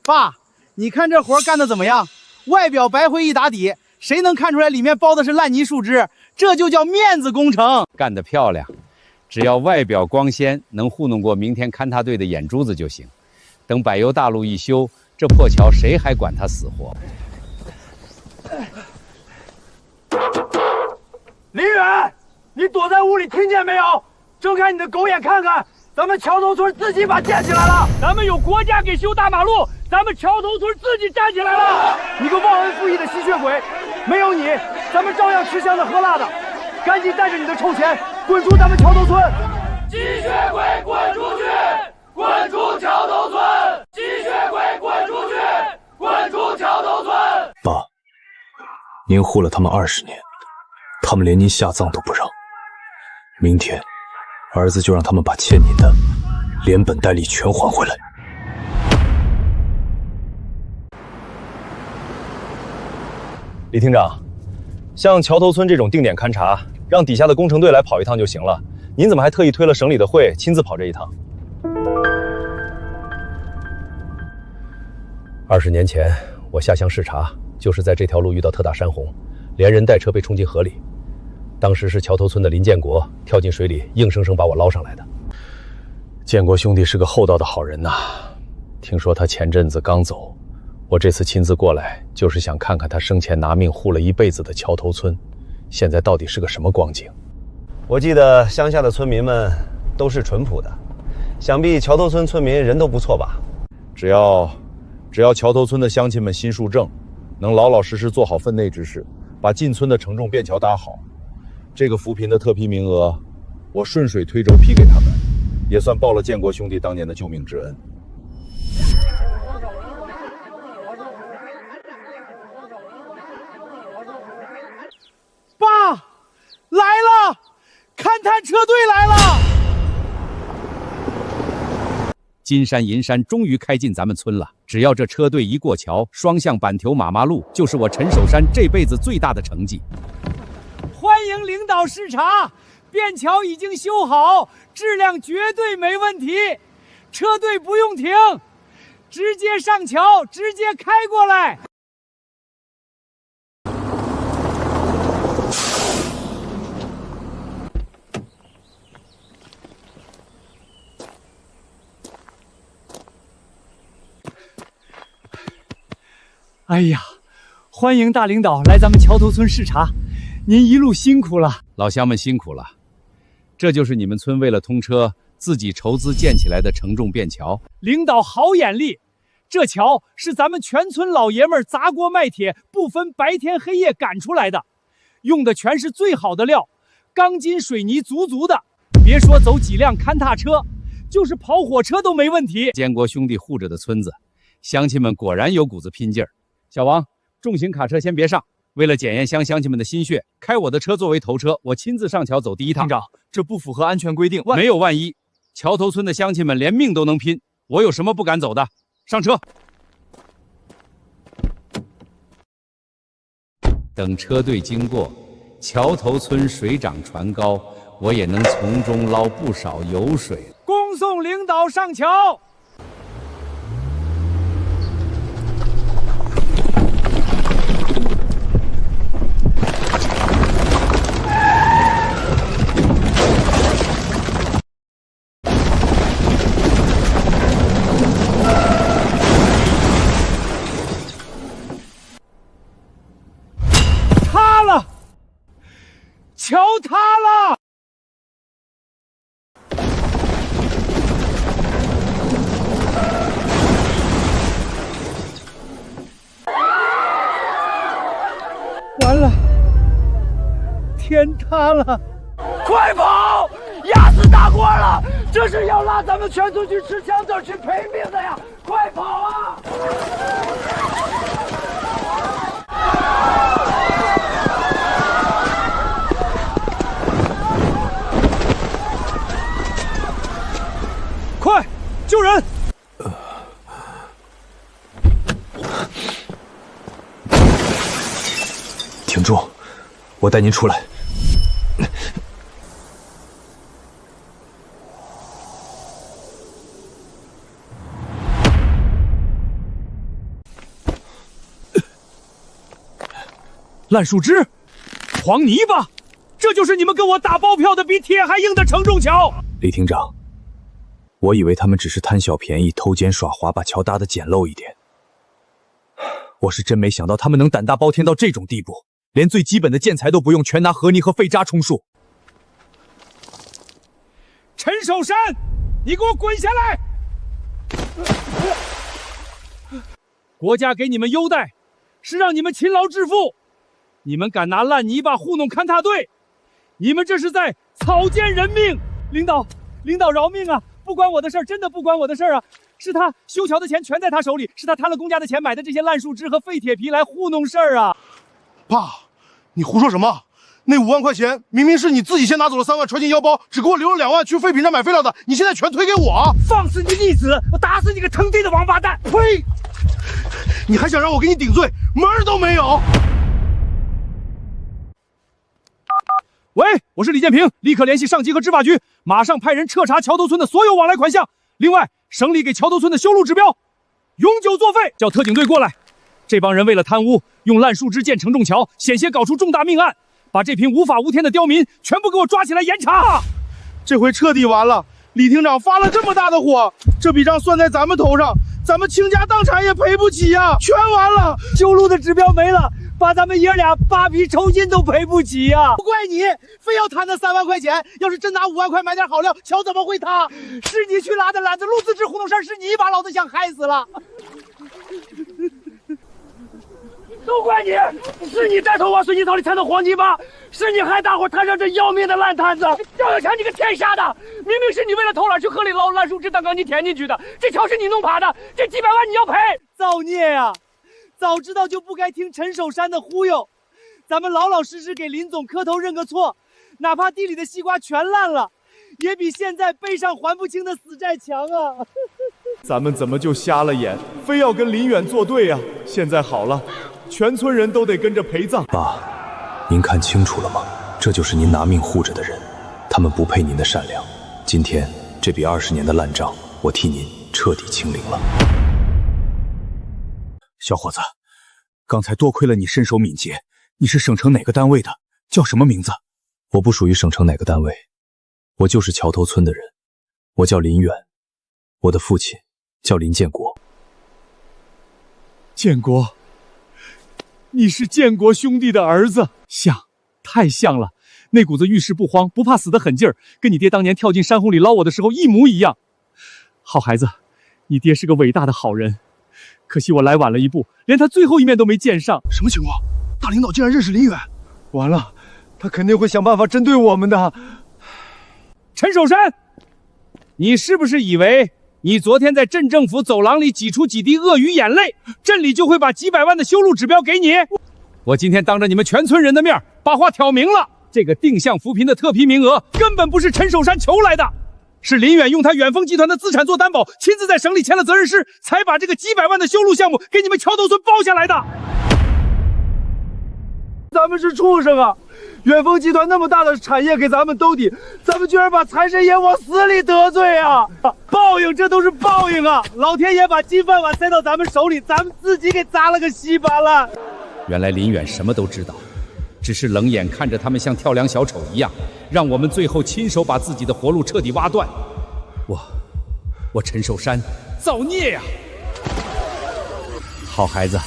Speaker 16: 爸，你看这活干得怎么样？外表白灰一打底，谁能看出来里面包的是烂泥树枝？这就叫面子工程。
Speaker 10: 干得漂亮，只要外表光鲜，能糊弄过明天勘察队的眼珠子就行。等柏油大路一修，这破桥谁还管他死活？
Speaker 2: 林远，你躲在屋里听见没有？睁开你的狗眼看看，咱们桥头村自己把建起来了。咱们有国家给修大马路，咱们桥头村自己站起来了。你个忘恩负义的吸血鬼，没有你，咱们照样吃香的喝辣的。赶紧带着你的臭钱滚出咱们桥头村！
Speaker 19: 吸血鬼滚出去！滚出桥头村！吸血鬼滚出去！滚出桥头村！
Speaker 14: 爸，您护了他们20年，他们连您下葬都不让。明天，儿子就让他们把欠您的连本带利全还回来。
Speaker 13: 李厅长，像桥头村这种定点勘察，让底下的工程队来跑一趟就行了。您怎么还特意推了省里的会，亲自跑这一趟？20年前，我下乡视察，就是在这条路遇到特大山洪，连人带车被冲进河里。当时是桥头村的林建国跳进水里，硬生生把我捞上来的。建国兄弟是个厚道的好人呐，听说他前阵子刚走，我这次亲自过来，就是想看看他生前拿命护了一辈子的桥头村，现在到底是个什么光景。我记得乡下的村民们都是淳朴的，想必桥头村村民人都不错吧？
Speaker 4: 只要桥头村的乡亲们心术正，能老老实实做好分内之事，把进村的承重便桥搭好，这个扶贫的特批名额，我顺水推舟批给他们，也算报了建国兄弟当年的救命之恩。
Speaker 16: 爸，来了！勘探车队来了！
Speaker 2: 金山银山终于开进咱们村了，只要这车队一过桥，双向板条马马路就是我陈守山这辈子最大的成绩。
Speaker 16: 欢迎领导视察，便桥已经修好，质量绝对没问题，车队不用停，直接上桥，直接开过来。哎呀，欢迎大领导来咱们桥头村视察，您一路辛苦了。
Speaker 2: 老乡们辛苦了，这就是你们村为了通车自己筹资建起来的承重便桥。
Speaker 16: 领导好眼力，这桥是咱们全村老爷们砸锅卖铁，不分白天黑夜赶出来的，用的全是最好的料，钢筋水泥足足的，别说走几辆勘踏车，就是跑火车都没问题。
Speaker 2: 建国兄弟护着的村子，乡亲们果然有股子拼劲儿。小王，重型卡车先别上，为了检验乡亲们的心血，开我的车作为头车，我亲自上桥走第一趟。
Speaker 13: 厅长，这不符合安全规定。
Speaker 2: 没有万一，桥头村的乡亲们连命都能拼，我有什么不敢走的？上车。等车队经过桥头村，水涨船高，我也能从中捞不少油水。
Speaker 16: 恭送领导上桥。桥塌了！完了，天塌了！
Speaker 19: 快跑！压死大锅了！这是要拉咱们全村去吃枪子去赔命的呀！快跑啊！
Speaker 16: 快，救人！
Speaker 14: 挺住，我带您出来。
Speaker 16: 烂树枝，黄泥巴，这就是你们跟我打包票的比铁还硬的承重桥。
Speaker 14: 李厅长，我以为他们只是贪小便宜、偷奸耍滑，把桥搭得简陋一点。我是真没想到他们能胆大包天到这种地步，连最基本的建材都不用，全拿河泥和废渣充数。
Speaker 16: 陈守山，你给我滚下来！国家给你们优待，是让你们勤劳致富。你们敢拿烂泥巴糊弄勘踏队，你们这是在草菅人命！领导饶命啊！不关我的事儿，真的不关我的事儿啊！是他修桥的钱全在他手里，是他贪了公家的钱买的这些烂树枝和废铁皮来糊弄事儿啊！
Speaker 20: 爸，你胡说什么？那5万块钱明明是你自己先拿走了3万，揣进腰包，只给我留了2万去废品站买废料的，你现在全推给我！
Speaker 2: 放肆你逆子！我打死你个腾地的王八蛋！
Speaker 20: 呸！你还想让我给你顶罪，门儿都没有！
Speaker 2: 喂，我是李建平，立刻联系上级和执法局，马上派人彻查桥头村的所有往来款项。另外，省里给桥头村的修路指标永久作废，叫特警队过来。这帮人为了贪污，用烂树枝建承重桥，险些搞出重大命案。把这群无法无天的刁民全部给我抓起来严查！
Speaker 20: 这回彻底完了，李厅长发了这么大的火，这笔账算在咱们头上，咱们倾家荡产也赔不起呀，全完了！
Speaker 2: 修路的指标没了，把咱们爷俩扒皮酬金都赔不起呀！
Speaker 16: 不怪你，非要贪那3万块钱，要是真拿5万块买点好料，桥怎么会塌？是你去拉的篮子，路自治胡同山是你把老子想害死了。
Speaker 19: 都怪你！是你带头往水泥槽里掺的黄金吧？是你害大伙摊上这要命的烂摊子！赵有强，你个天杀的！明明是你为了偷懒去河里捞烂树枝当钢筋填进去的，这桥是你弄垮的，这几百万你要赔！
Speaker 2: 造孽呀！早知道就不该听陈守山的忽悠，咱们老老实实给林总磕头认个错，哪怕地里的西瓜全烂了，也比现在背上还不清的死债强啊！
Speaker 3: 咱们怎么就瞎了眼，非要跟林远作对啊？现在好了，全村人都得跟着陪葬。
Speaker 14: 爸，您看清楚了吗？这就是您拿命护着的人，他们不配您的善良。今天这笔20年的烂账，我替您彻底清零了。小伙子，刚才多亏了你身手敏捷。你是省城哪个单位的？叫什么名字？我不属于省城哪个单位，我就是桥头村的人。我叫林远，我的父亲叫林建国。
Speaker 3: 建国，你是建国兄弟的儿子？
Speaker 2: 像，太像了，那股子遇事不慌、不怕死的狠劲儿，跟你爹当年跳进山洪里捞我的时候一模一样。好孩子，你爹是个伟大的好人，可惜我来晚了一步，连他最后一面都没见上。
Speaker 20: 什么情况？大领导竟然认识林远？完了，他肯定会想办法针对我们的。
Speaker 2: 陈守山，你是不是以为你昨天在镇政府走廊里挤出几滴鳄鱼眼泪，镇里就会把几百万的修路指标给你？我今天当着你们全村人的面把话挑明了，这个定向扶贫的特批名额根本不是陈守山求来的，是林远用他远丰集团的资产做担保，亲自在省里签了责任师，才把这个几百万的修路项目给你们桥头村包下来的。
Speaker 20: 咱们是畜生啊！远丰集团那么大的产业给咱们兜底，咱们居然把财神爷往死里得罪啊！
Speaker 2: 报应，这都是报应啊！老天爷把金饭碗塞到咱们手里，咱们自己给砸了个稀巴烂。原来林远什么都知道，只是冷眼看着他们像跳梁小丑一样，让我们最后亲手把自己的活路彻底挖断。我陈守山造孽呀！好孩子，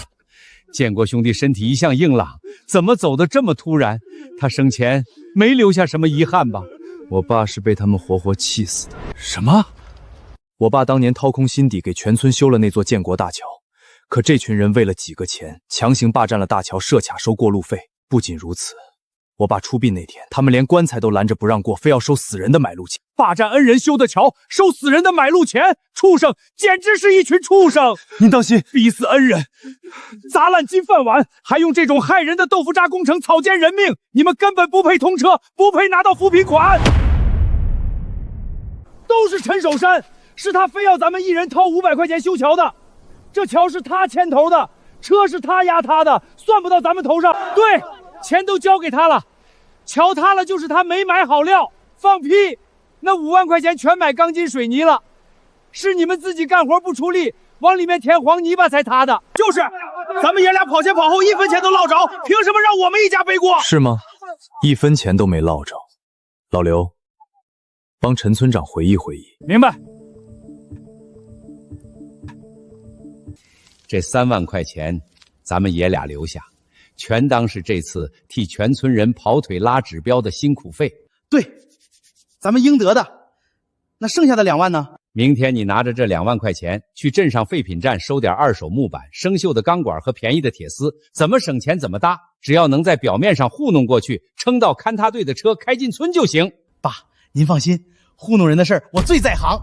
Speaker 2: 建国兄弟身体一向硬朗，怎么走得这么突然？他生前没留下什么遗憾吧？
Speaker 14: 我爸是被他们活活气死的。什么？我爸当年掏空心底给全村修了那座建国大桥，可这群人为了几个钱，强行霸占了大桥，设卡收过路费。不仅如此，我爸出殡那天，他们连棺材都拦着不让过，非要收死人的买路钱。
Speaker 2: 霸占恩人修的桥，收死人的买路钱，畜生，简直是一群畜生！
Speaker 20: 您当心，
Speaker 2: 逼死恩人，砸烂金饭碗，还用这种害人的豆腐渣工程草菅人命，你们根本不配通车，不配拿到扶贫款。都是陈守山，是他非要咱们一人掏500块钱修桥的，这桥是他牵头的，车是他压塌的，算不到咱们头上。对，钱都交给他了，桥塌了就是他没买好料，放屁！那5万块钱全买钢筋水泥了，是你们自己干活不出力，往里面填黄泥巴才塌的。就是，咱们爷俩跑前跑后，1分钱都落着，凭什么让我们一家背锅？
Speaker 14: 是吗？1分钱都没落着。老刘，帮陈村长回忆回忆。
Speaker 2: 明白。这3万块钱，咱们爷俩留下，全当是这次替全村人跑腿拉指标的辛苦费。
Speaker 16: 对，咱们应得的。那剩下的2万呢？
Speaker 2: 明天你拿着这2万块钱去镇上废品站收点2手木板、生锈的钢管和便宜的铁丝，怎么省钱怎么搭，只要能在表面上糊弄过去，撑到勘塌队的车开进村就行。
Speaker 16: 爸，您放心，糊弄人的事儿我最在行。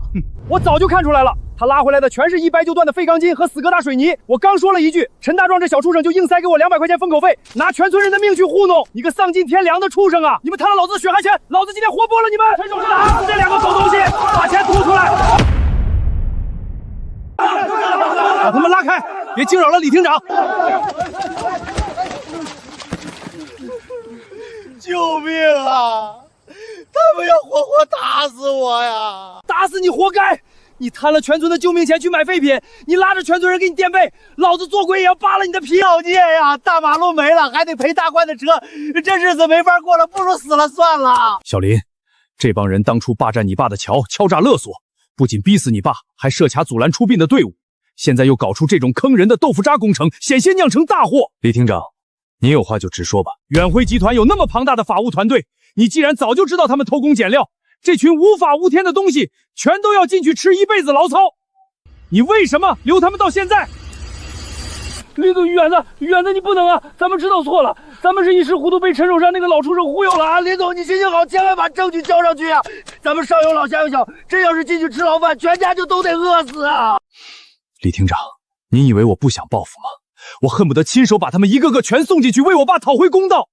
Speaker 2: 我早就看出来了，他拉回来的全是一掰就断的废钢筋和死疙瘩水泥。我刚说了一句，陈大壮这小畜生就硬塞给我200块钱封口费，拿全村人的命去糊弄。你个丧尽天良的畜生啊！你们贪了老子的血汗钱，老子今天活剥了你们！伸手打死这2个狗东西，把钱吐出来！
Speaker 16: 把他们拉开，别惊扰了李厅长！救命啊！他们要活活打死我呀！
Speaker 2: 打死你活该！你贪了全村的救命钱去买废品，你拉着全村人给你垫背，老子做鬼也要扒了你的皮！
Speaker 16: 老孽呀！大马路没了，还得赔大罐的车，这日子没法过了，不如死了算了。
Speaker 14: 小林，这帮人当初霸占你爸的桥，敲诈勒索，不仅逼死你爸，还设卡阻拦出殡的队伍，现在又搞出这种坑人的豆腐渣工程，险些酿成大祸。李厅长，您有话就直说吧。
Speaker 2: 远辉集团有那么庞大的法务团队，你既然早就知道他们偷工减料，这群无法无天的东西全都要进去吃一辈子牢操，你为什么留他们到现在？远子，你不能啊！咱们知道错了，咱们是一时糊涂被陈守山那个老畜生忽悠了啊！林总，你行行好，千万把证据交上去啊！咱们上有老下有小，真要是进去吃牢饭，全家就都得饿死啊！
Speaker 14: 李厅长，您以为我不想报复吗？我恨不得亲手把他们一个个全送进去，为我爸讨回公道。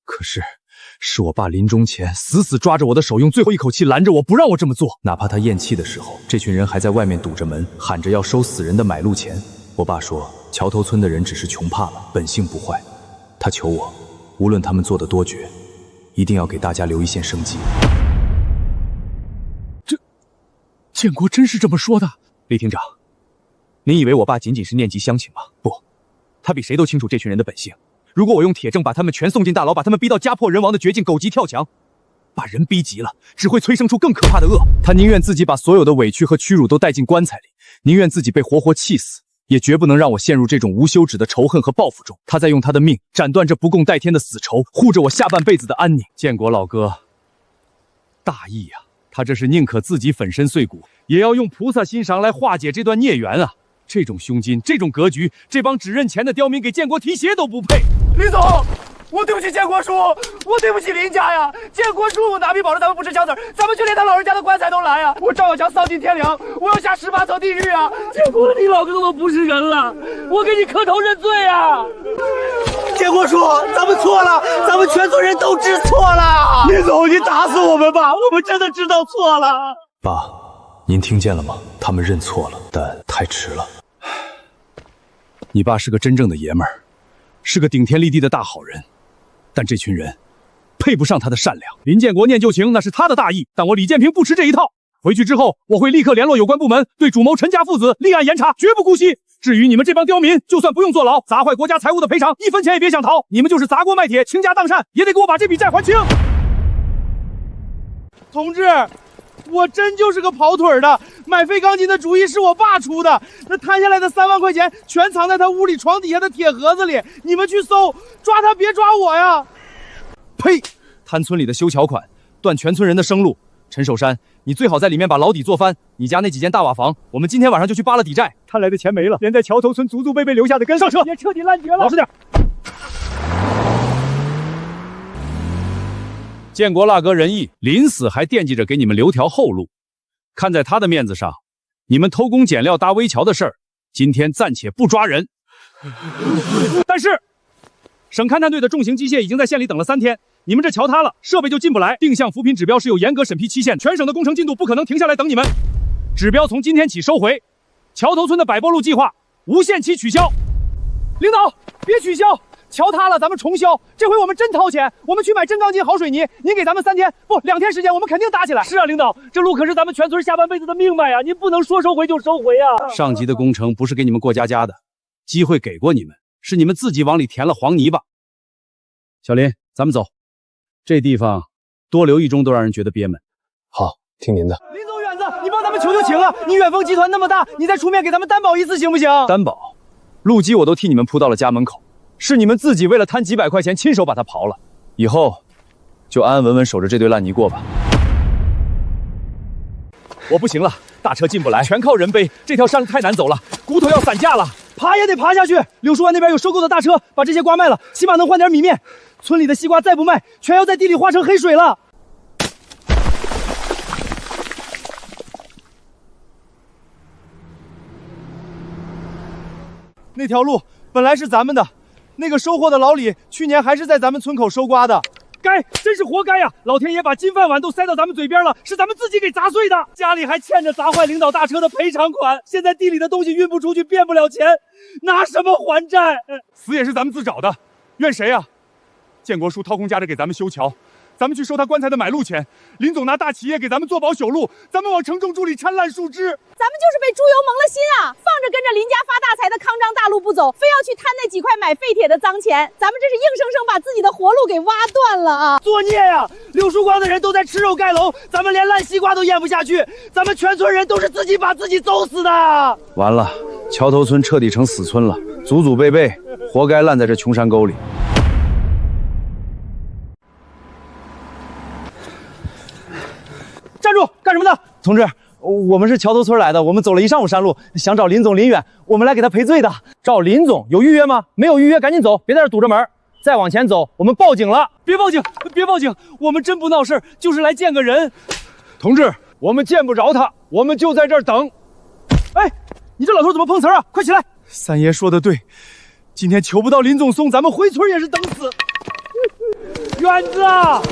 Speaker 14: 可是我爸临终前死死抓着我的手，用最后一口气拦着我，不让我这么做。哪怕他咽气的时候，这群人还在外面堵着门，喊着要收死人的买路钱。我爸说，桥头村的人只是穷怕了，本性不坏。他求我，无论他们做得多绝，一定要给大家留一线生机。
Speaker 2: 这，建国真是这么说的？
Speaker 14: 李厅长，您以为我爸仅仅是念及乡情吗？不，他比谁都清楚这群人的本性。如果我用铁证把他们全送进大牢，把他们逼到家破人亡的绝境，狗急跳墙，把人逼急了，只会催生出更可怕的恶。他宁愿自己把所有的委屈和屈辱都带进棺材里，宁愿自己被活活气死，也绝不能让我陷入这种无休止的仇恨和报复中。他在用他的命斩断这不共戴天的死仇，护着我下半辈子的安宁。
Speaker 2: 建国老哥，大义啊！他这是宁可自己粉身碎骨，也要用菩萨心肠来化解这段孽缘啊！这种胸襟，这种格局，这帮只认钱的刁民给建国提鞋都不配。
Speaker 19: 林总，我对不起建国叔，我对不起林家呀！建国叔哪比保证咱们不吃枪子，咱们就连他老人家的棺材都来呀！我赵小强丧尽天良，我要下18层地狱啊！建国，你老哥都不是人了，我给你磕头认罪啊！
Speaker 16: 建国叔，咱们错了，咱们全村人都知错了。林总，你打死我们吧，我们真的知道错了。
Speaker 14: 爸，您听见了吗？他们认错了，但太迟了。你爸是个真正的爷们儿，是个顶天立地的大好人，但这群人配不上他的善良。
Speaker 2: 林建国念旧情那是他的大义，但我李建平不吃这一套。回去之后，我会立刻联络有关部门，对主谋陈家父子立案严查，绝不姑息。至于你们这帮刁民，就算不用坐牢，砸坏国家财物的赔偿，1分钱也别想逃。你们就是砸锅卖铁、倾家荡产，也得给我把这笔债还清。同志，我真就是个跑腿的，买废钢筋的主意是我爸出的，那摊下来的3万块钱全藏在他屋里床底下的铁盒子里，你们去搜，抓他别抓我呀！
Speaker 14: 呸！贪村里的修桥款，断全村人的生路。陈守山，你最好在里面把牢底做翻。你家那几间大瓦房，我们今天晚上就去扒了抵债。
Speaker 2: 贪来的钱没了，连在桥头村祖祖辈辈留下的根上车也彻底烂绝了。老实点。建国大哥仁义，临死还惦记着给你们留条后路。看在他的面子上，你们偷工减料搭危桥的事儿，今天暂且不抓人。但是，省勘探队的重型机械已经在县里等了3天。你们这桥塌了，设备就进不来。定向扶贫指标是有严格审批期限，全省的工程进度不可能停下来等你们。指标从今天起收回，桥头村的柏坡路计划无限期取消。领导，别取消，桥塌了咱们重修，这回我们真掏钱，我们去买真钢筋、好水泥。您给咱们3天不2天时间，我们肯定搭起来。是啊，领导，这路可是咱们全村下半辈子的命脉啊，您不能说收回就收回啊。上级的工程不是给你们过家家的，机会给过你们，是你们自己往里填了黄泥巴。小林，咱们走。这地方多留1钟都让人觉得憋闷。
Speaker 13: 好，听您的。
Speaker 16: 林总、远子，你帮咱们求求情啊！你远丰集团那么大，你再出面给咱们担保一次行不行？
Speaker 14: 担保？路基我都替你们铺到了家门口，是你们自己为了贪几百块钱亲手把它刨了。以后就安安稳稳守着这堆烂泥过吧。我不行了，大车进不来，全靠人背，这条山路太难走了，骨头要散架了。
Speaker 16: 爬也得爬下去。柳树湾那边有收购的大车，把这些瓜卖了，起码能换点米面。村里的西瓜再不卖，全要在地里化成黑水了。
Speaker 3: 那条路本来是咱们的，那个收获的老李去年还是在咱们村口收刮的。
Speaker 2: 该，真是活该呀！老天爷把金饭碗都塞到咱们嘴边了，是咱们自己给砸碎的。家里还欠着砸坏领导大车的赔偿款，现在地里的东西运不出去，变不了钱，拿什么还债？
Speaker 20: 死也是咱们自找的，怨谁呀？建国叔掏空家着给咱们修桥，咱们去收他棺材的买路钱。林总拿大企业给咱们做保修路，咱们往城中处理掺烂树枝。
Speaker 9: 咱们就是被猪油蒙了心啊！放着跟着林家发大财的康庄大路不走，非要去贪那几块买废铁的脏钱，咱们这是硬生生把自己的活路给挖断了啊！
Speaker 2: 作孽呀！柳树光的人都在吃肉盖楼，咱们连烂西瓜都咽不下去，咱们全村人都是自己把自己揍死的。
Speaker 13: 完了，桥头村彻底成死村了，祖祖辈辈活该烂在这穷山沟里。
Speaker 2: 站住！干什么的？
Speaker 4: 同志，我们是桥头村来的，我们走了一上午山路，想找林总林远，我们来给他赔罪的。
Speaker 13: 找林总有预约吗？没有预约，赶紧走，别在这堵着门。再往前走，我们报警了。
Speaker 2: 别报警，别报警，我们真不闹事，就是来见个人。
Speaker 13: 同志，我们见不着他，我们就在这儿等。
Speaker 2: 哎，你这老头怎么碰瓷啊？快起来！
Speaker 3: 三爷说的对，今天求不到林总送，咱们回村也是等死。
Speaker 2: 远子啊，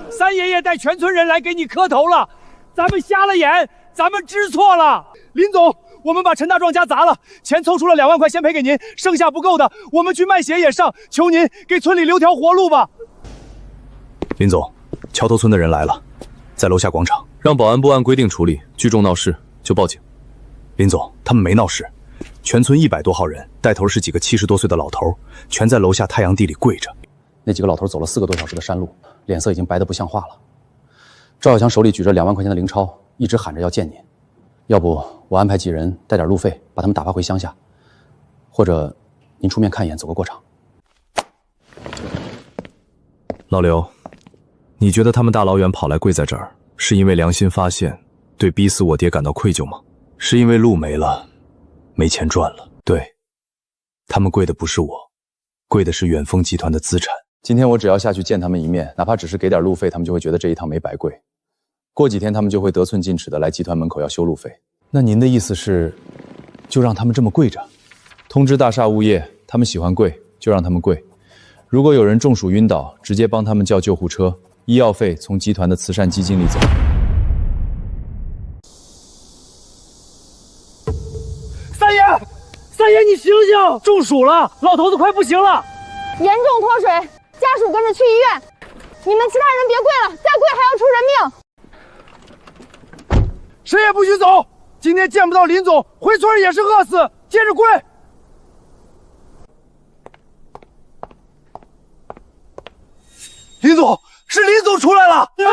Speaker 2: 三爷爷带全村人来给你磕头了，咱们瞎了眼，咱们知错了。林总，我们把陈大壮家砸了，钱凑出了2万块，先赔给您，剩下不够的，我们去卖血也上，求您给村里留条活路吧。
Speaker 14: 林总，桥头村的人来了，在楼下广场，让保安部按规定处理，聚众闹事就报警。林总，他们没闹事，全村100多号人，带头是几个70多岁的老头，全在楼下太阳地里跪着。
Speaker 7: 那几个老头走了4个多小时的山路，脸色已经白得不像话了。赵小强手里举着2万块钱的零钞，一直喊着要见您。要不我安排几人带点路费，把他们打发回乡下，或者您出面看一眼，走个过场。
Speaker 14: 老刘，你觉得他们大老远跑来跪在这儿，是因为良心发现，对逼死我爹感到愧疚吗？是因为路没了，没钱赚了？对，他们跪的不是我，跪的是远丰集团的资产。
Speaker 7: 今天我只要下去见他们一面，哪怕只是给点路费，他们就会觉得这一趟没白跪。过几天他们就会得寸进尺的来集团门口要修路费。那您的意思是，就让他们这么跪着？通知大厦物业，他们喜欢跪就让他们跪。如果有人中暑晕倒，直接帮他们叫救护车，医药费从集团的慈善基金里走。
Speaker 2: 三爷，三爷，你醒醒！中暑了，老头子快不行了，
Speaker 9: 严重脱水，家属跟着去医院。你们其他人别跪了，再跪还要出人命。
Speaker 3: 谁也不许走！今天见不到林总，回村也是饿死。接着跪！林总，是林总出来了！
Speaker 2: 退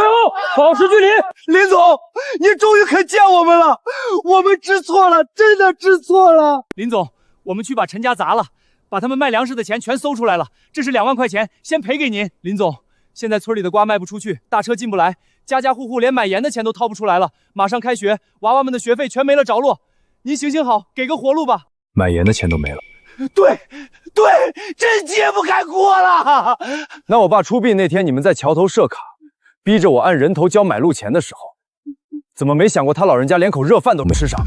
Speaker 2: 后，保持距离。
Speaker 3: 林总，你终于肯见我们了，我们知错了，真的知错了。
Speaker 2: 林总，我们去把陈家砸了，把他们卖粮食的钱全搜出来了，这是2万块钱，先赔给您。林总，现在村里的瓜卖不出去，大车进不来，家家户户连买盐的钱都掏不出来了，马上开学，娃娃们的学费全没了着落。您行行好，给个活路吧。
Speaker 14: 买盐的钱都没了。
Speaker 3: 对，真揭不开锅了。
Speaker 13: 那我爸出殡那天，你们在桥头设卡，逼着我按人头交买路钱的时候，怎么没想过他老人家连口热饭都没吃上？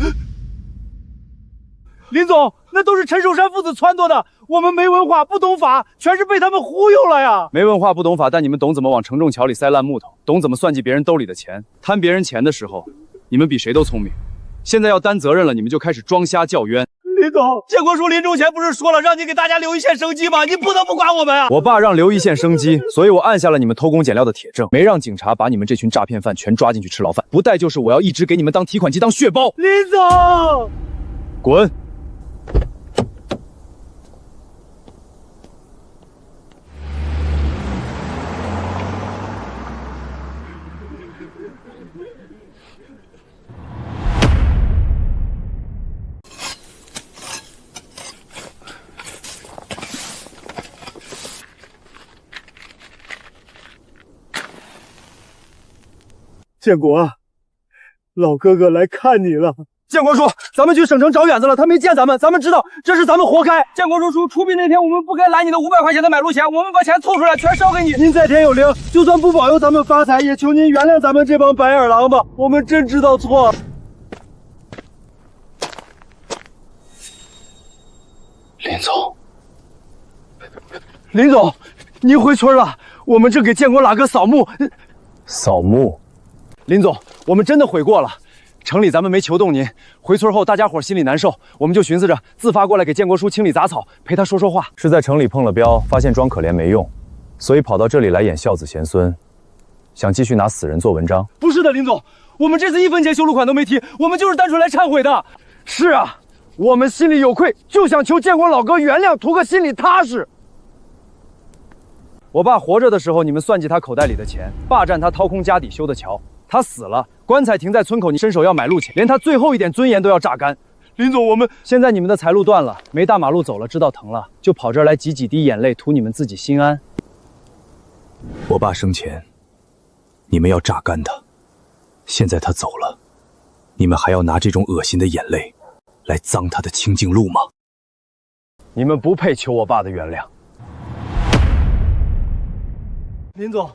Speaker 2: 林总，那都是陈守山父子撺掇的，我们没文化不懂法，全是被他们忽悠了呀。
Speaker 13: 没文化不懂法，但你们懂怎么往承重桥里塞烂木头，懂怎么算计别人兜里的钱，贪别人钱的时候，你们比谁都聪明。现在要担责任了，你们就开始装瞎叫冤。
Speaker 2: 林总，建国叔临终前不是说了，让你给大家留一线生机吗？你不能不管我们啊！
Speaker 13: 我爸让留一线生机，所以我按下了你们偷工减料的铁证，没让警察把你们这群诈骗犯全抓进去吃牢饭。不带就是我要一直给你们当提款机当血包。
Speaker 2: 林总，
Speaker 13: 滚！
Speaker 3: 建国，老哥哥来看你了。
Speaker 2: 建国叔，咱们去省城找远子了，他没见咱们，咱们知道这是咱们活该。建国叔，出殡那天我们不该来你的500块钱的买路钱，我们把钱凑出来全烧给你。
Speaker 3: 您在天有灵，就算不保佑咱们发财，也求您原谅咱们这帮白眼狼吧，我们真知道错了。
Speaker 13: 林总，林总，您回村了，我们正给建国老哥扫墓。扫墓？林总，我们真的悔过了。城里咱们没求动您，回村后大家伙心里难受，我们就寻思着自发过来给建国叔清理杂草，陪他说说话。
Speaker 7: 是在城里碰了镖，发现装可怜没用，所以跑到这里来演孝子贤孙，想继续拿死人做文章。
Speaker 13: 不是的，林总，我们这次1分钱修路款都没提，我们就是单纯来忏悔的。是啊，我们心里有愧，就想求建国老哥原谅，图个心里踏实。我爸活着的时候，你们算计他口袋里的钱，霸占他掏空家底修的桥。他死了，棺材停在村口，你伸手要买路钱，连他最后一点尊严都要榨干。林总，我们现在你们的财路断了，没大马路走了，知道疼了，就跑这儿来挤几滴眼泪，图你们自己心安。
Speaker 14: 我爸生前，你们要榨干他，现在他走了，你们还要拿这种恶心的眼泪来脏他的清净路吗？
Speaker 13: 你们不配求我爸的原谅。林总，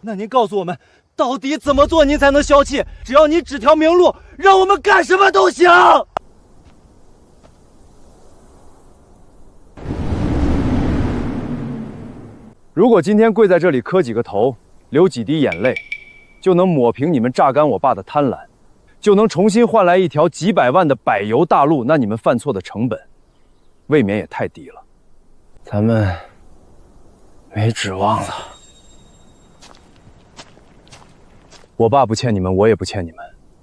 Speaker 13: 那您告诉我们，到底怎么做您才能消气？只要你指条明路，让我们干什么都行。如果今天跪在这里磕几个头，流几滴眼泪，就能抹平你们榨干我爸的贪婪，就能重新换来一条几百万的柏油大路，那你们犯错的成本，未免也太低了。咱们没指望了。我爸不欠你们，我也不欠你们。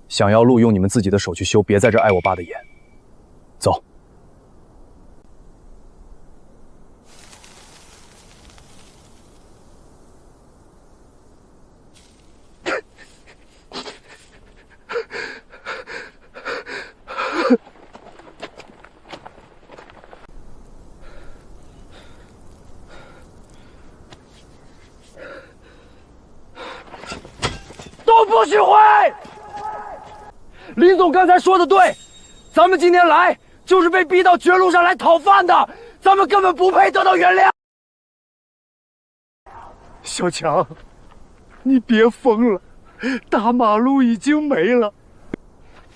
Speaker 13: 想要路，用你们自己的手去修，别在这碍我爸的眼。走。都不许回！林总刚才说的对，咱们今天来就是被逼到绝路上来讨饭的，咱们根本不配得到原谅。小强，你别疯了，大马路已经没了。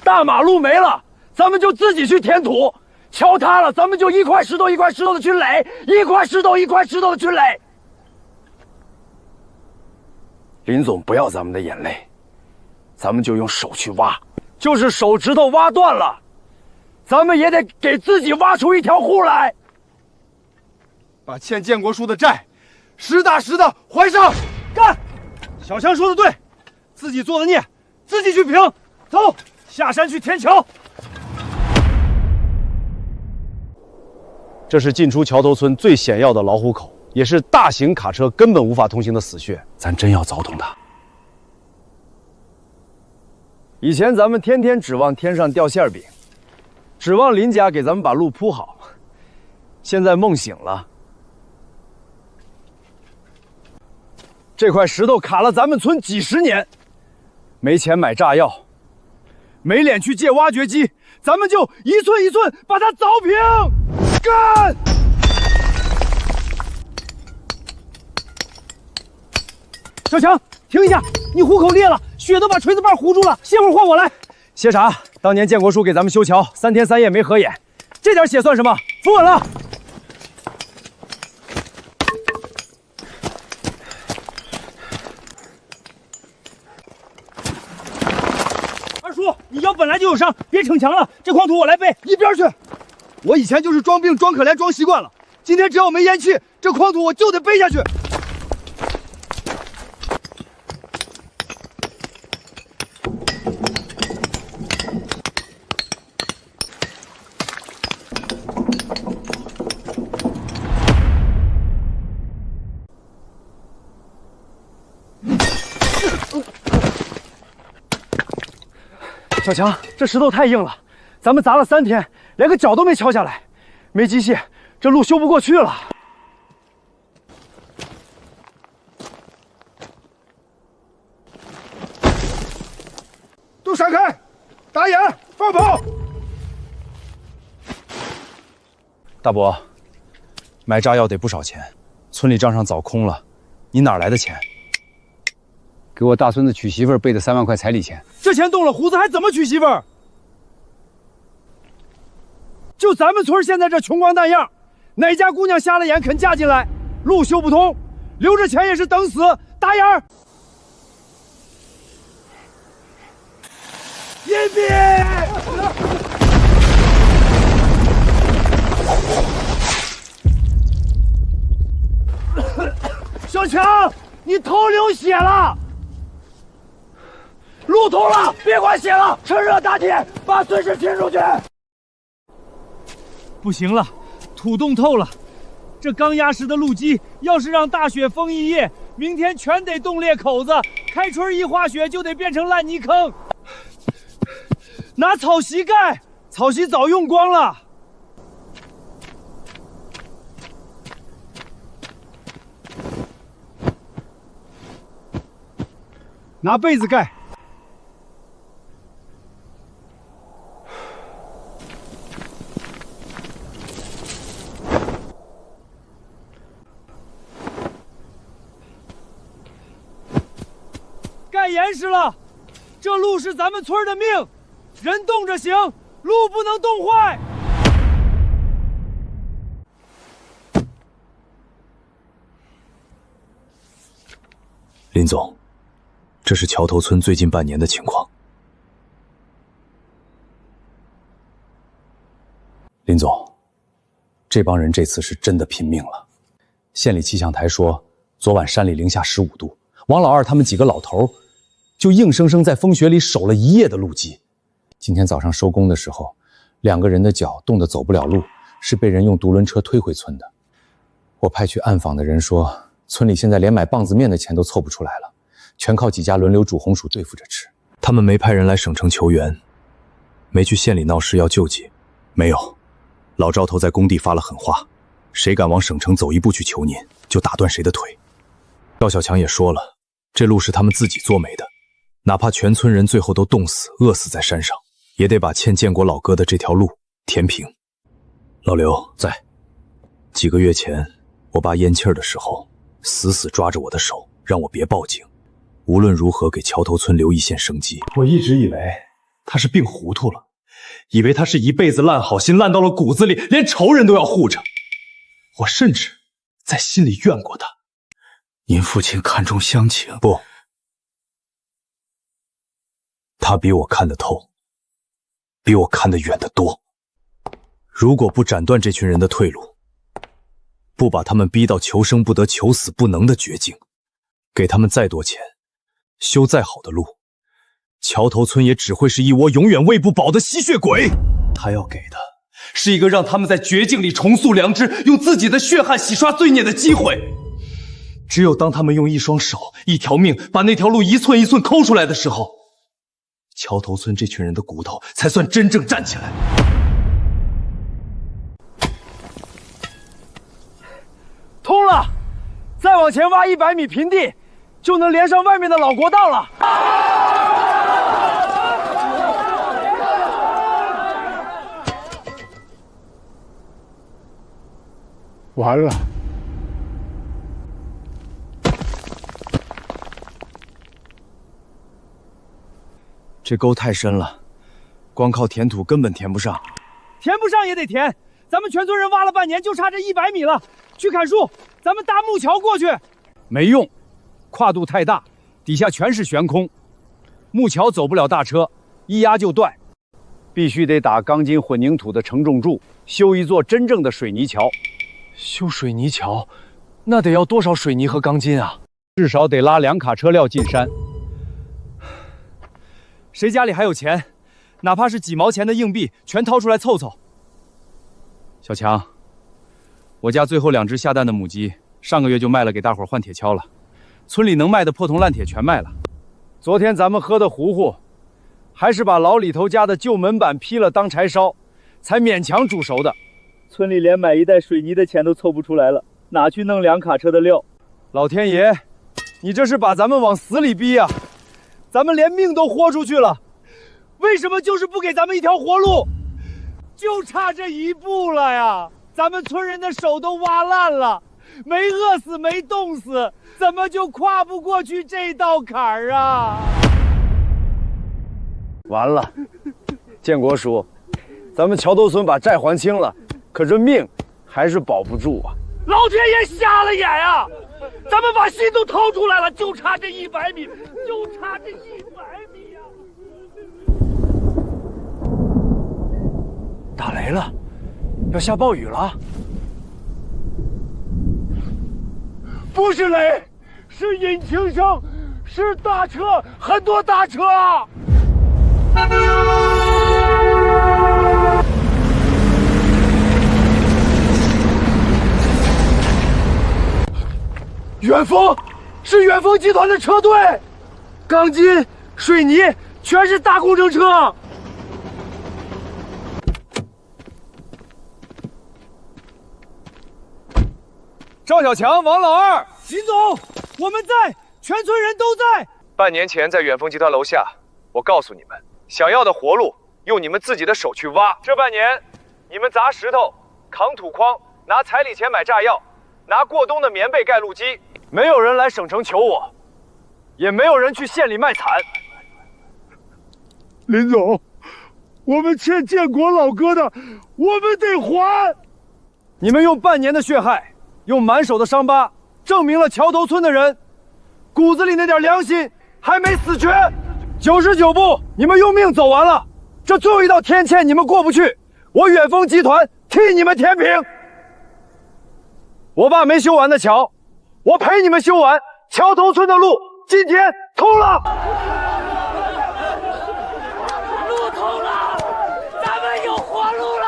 Speaker 13: 大马路没了，咱们就自己去填土；桥塌了，咱们就一块石头一块石头的去垒，一块石头一块石头的去垒。林总不要咱们的眼泪，咱们就用手去挖，就是手指头挖断了，咱们也得给自己挖出一条户来，
Speaker 16: 把欠建国叔的债实打实的还上。干！
Speaker 13: 小强说的对，自己做的孽，自己去平。走，下山去填桥。这是进出桥头村最险要的老虎口，也是大型卡车根本无法通行的死穴，咱真要凿通它。以前咱们天天指望天上掉馅饼，指望林家给咱们把路铺好，现在梦醒了。这块石头卡了咱们村几十年，没钱买炸药，没脸去借挖掘机，咱们就一寸一寸把它凿平。干！小强，停一下！你虎口裂了，血都把锤子把糊住了，歇会儿换我来。歇啥？当年建国叔给咱们修桥，3天3夜没合眼，这点血算什么？扶稳了。二叔，你腰本来就有伤，别逞强了。这筐土我来背，
Speaker 16: 一边去！我以前就是装病、装可怜、装习惯了，今天只要没咽气，这筐土我就得背下去。
Speaker 13: 小强，这石头太硬了，咱们砸了3天，连个脚都没敲下来，没机械，这路修不过去了。
Speaker 16: 都闪开！打眼，放跑！
Speaker 13: 大伯，买炸药得不少钱，村里账上早空了，你哪来的钱？
Speaker 2: 给我大孙子娶媳妇儿备的3万块彩礼钱。
Speaker 13: 这钱动了胡子还怎么娶媳妇儿？就咱们村现在这穷光蛋样，
Speaker 2: 哪家姑娘瞎了眼肯嫁进来？路修不通，留着钱也是等死。打眼儿！隐蔽！小强，你头流血了！路通了，别管血了，趁热打铁，把损失拼出去。不行了，土冻透了。这刚压实的路基，要是让大雪封一夜，明天全得冻裂口子。开春一化雪，就得变成烂泥坑。拿草席盖，草席早用光了。
Speaker 3: 拿被子盖。
Speaker 2: 盖严实了，这路是咱们村的命，人冻着行，路不能冻坏。
Speaker 14: 林总，这是桥头村最近半年的情况。
Speaker 7: 林总，这帮人这次是真的拼命了。县里气象台说，昨晚山里零下15度，王老二他们几个老头就硬生生在风雪里守了一夜的路基。今天早上收工的时候，2个人的脚冻得走不了路，是被人用独轮车推回村的。我派去暗访的人说，村里现在连买棒子面的钱都凑不出来了，全靠几家轮流煮红薯对付着吃。
Speaker 14: 他们没派人来省城求援，没去县里闹事要救济，没有。老赵头在工地发了狠话，谁敢往省城走一步去求您，就打断谁的腿。赵小强也说了，这路是他们自己做没的，哪怕全村人最后都冻死饿死在山上，也得把欠建国老哥的这条路填平。老刘在。几个月前我爸咽气儿的时候，死死抓着我的手，让我别报警，无论如何给桥头村留一线生机。
Speaker 5: 我一直以为他是病糊涂了，以为他是一辈子烂好心烂到了骨子里，连仇人都要护着。我甚至在心里怨过他。
Speaker 14: 您父亲看重乡情，不，他比我看得透，比我看得远得多。如果不斩断这群人的退路，不把他们逼到求生不得求死不能的绝境，给他们再多钱，修再好的路，桥头村也只会是一窝永远喂不饱的吸血鬼。
Speaker 5: 他要给的是一个让他们在绝境里重塑良知，用自己的血汗洗刷罪孽的机会。只有当他们用一双手一条命把那条路一寸一寸抠出来的时候，桥头村这群人的骨头才算真正站起来。
Speaker 2: 通了，再往前挖100米平地，就能连上外面的老国道了。
Speaker 8: 完了。
Speaker 17: 这沟太深了，光靠填土根本填不上。
Speaker 2: 填不上也得填，咱们全村人挖了半年，就差这100米了。去砍树，咱们搭木桥过去。没用，跨度太大，底下全是悬空，木桥走不了大车，一压就断。必须得打钢筋混凝土的承重柱，修一座真正的水泥桥。
Speaker 13: 修水泥桥，那得要多少水泥和钢筋啊？
Speaker 2: 至少得拉2卡车料进山。谁家里还有钱，哪怕是几毛钱的硬币，全掏出来凑凑。小强，我家最后2只下蛋的母鸡，上个月就卖了给大伙换铁锹了，村里能卖的破铜烂铁全卖了。昨天咱们喝的糊糊，还是把老李头家的旧门板劈了当柴烧，才勉强煮熟的。村里连买1袋水泥的钱都凑不出来了，哪去弄2卡车的料？老天爷，你这是把咱们往死里逼呀！咱们连命都豁出去了，为什么就是不给咱们一条活路？就差这一步了呀！咱们村人的手都挖烂了，没饿死没冻死，怎么就跨不过去这道坎儿啊？
Speaker 17: 完了，建国叔，咱们桥头村把债还清了，可这命
Speaker 13: 还是保不住啊！
Speaker 19: 老天爷瞎了眼啊！咱们把心都掏出来了，就差这100米，就差这100米啊！
Speaker 13: 打雷了，要下暴雨了。
Speaker 19: 不是雷，是引擎声，是大车，很多大车啊！远峰，是远峰集团的车队，钢筋、水泥全是大工程车。
Speaker 13: 赵小强、王老二，
Speaker 16: 秦总，我们在，全村人都在。
Speaker 13: 半年前在远峰集团楼下，我告诉你们，想要的活路，用你们自己的手去挖。这半年，你们砸石头、扛土筐，拿彩礼钱买炸药，拿过冬的棉被盖路基。没有人来省城求我，也没有人去县里卖惨。
Speaker 19: 林总，我们欠建国老哥的，我们得还。
Speaker 13: 你们用半年的血汗，用满手的伤疤，证明了桥头村的人骨子里那点良心还没死绝。99步，你们用命走完了，这最后一道天堑你们过不去，我远峰集团替你们填平。我爸没修完的桥，我陪你们修完。桥头村的路今天通了，
Speaker 19: 路通了，咱们有活路了。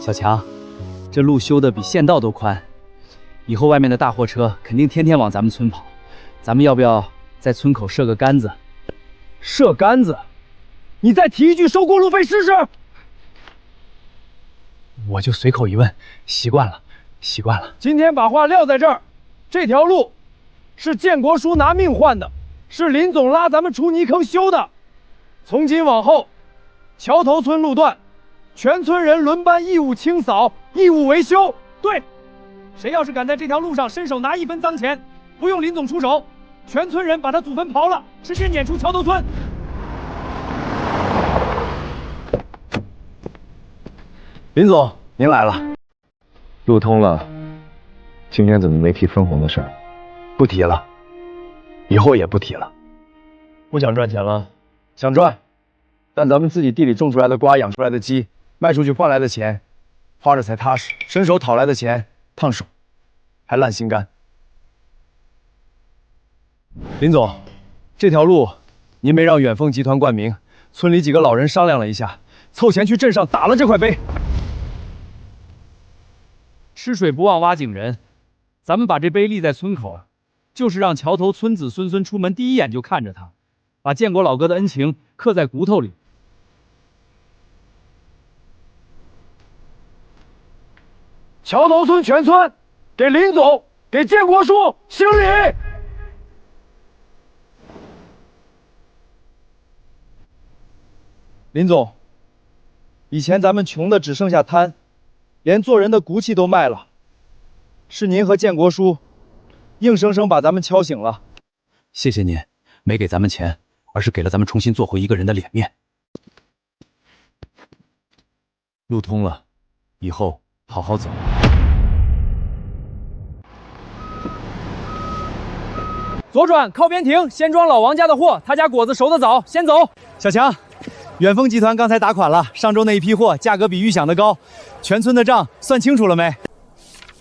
Speaker 2: 小强，这路修的比县道都宽，以后外面的大货车肯定天天往咱们村跑。咱们要不要在村口设个杆子？
Speaker 13: 设杆子？你再提一句收过路费试试。
Speaker 2: 我就随口一问，习惯了。
Speaker 13: 今天把话撂在这儿，这条路是建国叔拿命换的，是林总拉咱们出泥坑修的。从今往后，桥头村路段，全村人轮班义务清扫、义务维修。对，谁要是敢在这条路上伸手拿1分脏钱，不用林总出手，全村人把他祖坟刨了，直接撵出桥头村。林总，您来了。
Speaker 21: 路通了，今天怎么没提分红的事儿？
Speaker 13: 不提了，以后也不提了。不想赚钱了？想赚，但咱们自己地里种出来的瓜、养出来的鸡，卖出去换来的钱，花着才踏实；伸手讨来的钱，烫手，还烂心肝。林总，这条路您没让远峰集团冠名，村里几个老人商量了一下，凑钱去镇上打了这块碑。
Speaker 2: 吃水不忘挖井人，咱们把这碑立在村口，就是让桥头村子孙孙出门第一眼就看着他，把建国老哥的恩情刻在骨头里。
Speaker 13: 桥头村全村给林总、给建国叔行礼。林总，以前咱们穷的只剩下贪，连做人的骨气都卖了，是您和建国叔硬生生把咱们敲醒了。
Speaker 2: 谢谢您，没给咱们钱，而是给了咱们重新做回一个人的脸面。路通了，以后好好走。
Speaker 13: 左转，靠边停，先装老王家的货，他家果子熟得早，先走。
Speaker 3: 小强，远峰集团刚才打款了，上周那一批货价格比预想的高，全村的账算清楚了没？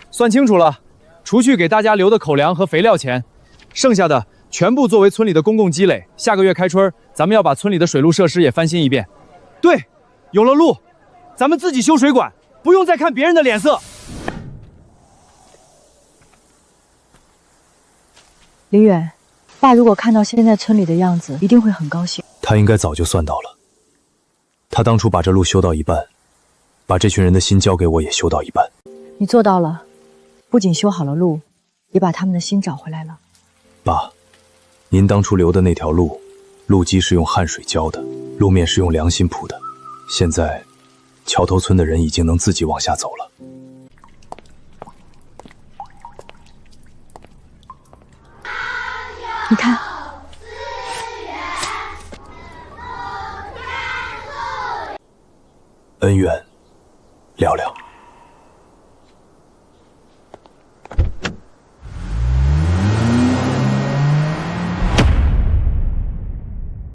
Speaker 13: 算清楚了，除去给大家留的口粮和肥料钱，剩下的全部作为村里的公共积累。下个月开春，咱们要把村里的水路设施也翻新一遍。
Speaker 3: 对，有了路，咱们自己修水管，不用再看别人的脸色。
Speaker 6: 林远，爸如果看到现在村里的样子，一定会很高兴。
Speaker 14: 他应该早就算到了。他当初把这路修到一半，把这群人的心交给我，也修到一半。
Speaker 6: 你做到了，不仅修好了路，也把他们的心找回来了。
Speaker 14: 爸，您当初留的那条路，路基是用汗水浇的，路面是用良心铺的。现在，桥头村的人已经能自己往下走了。
Speaker 6: 你看，
Speaker 14: 恩怨，聊聊。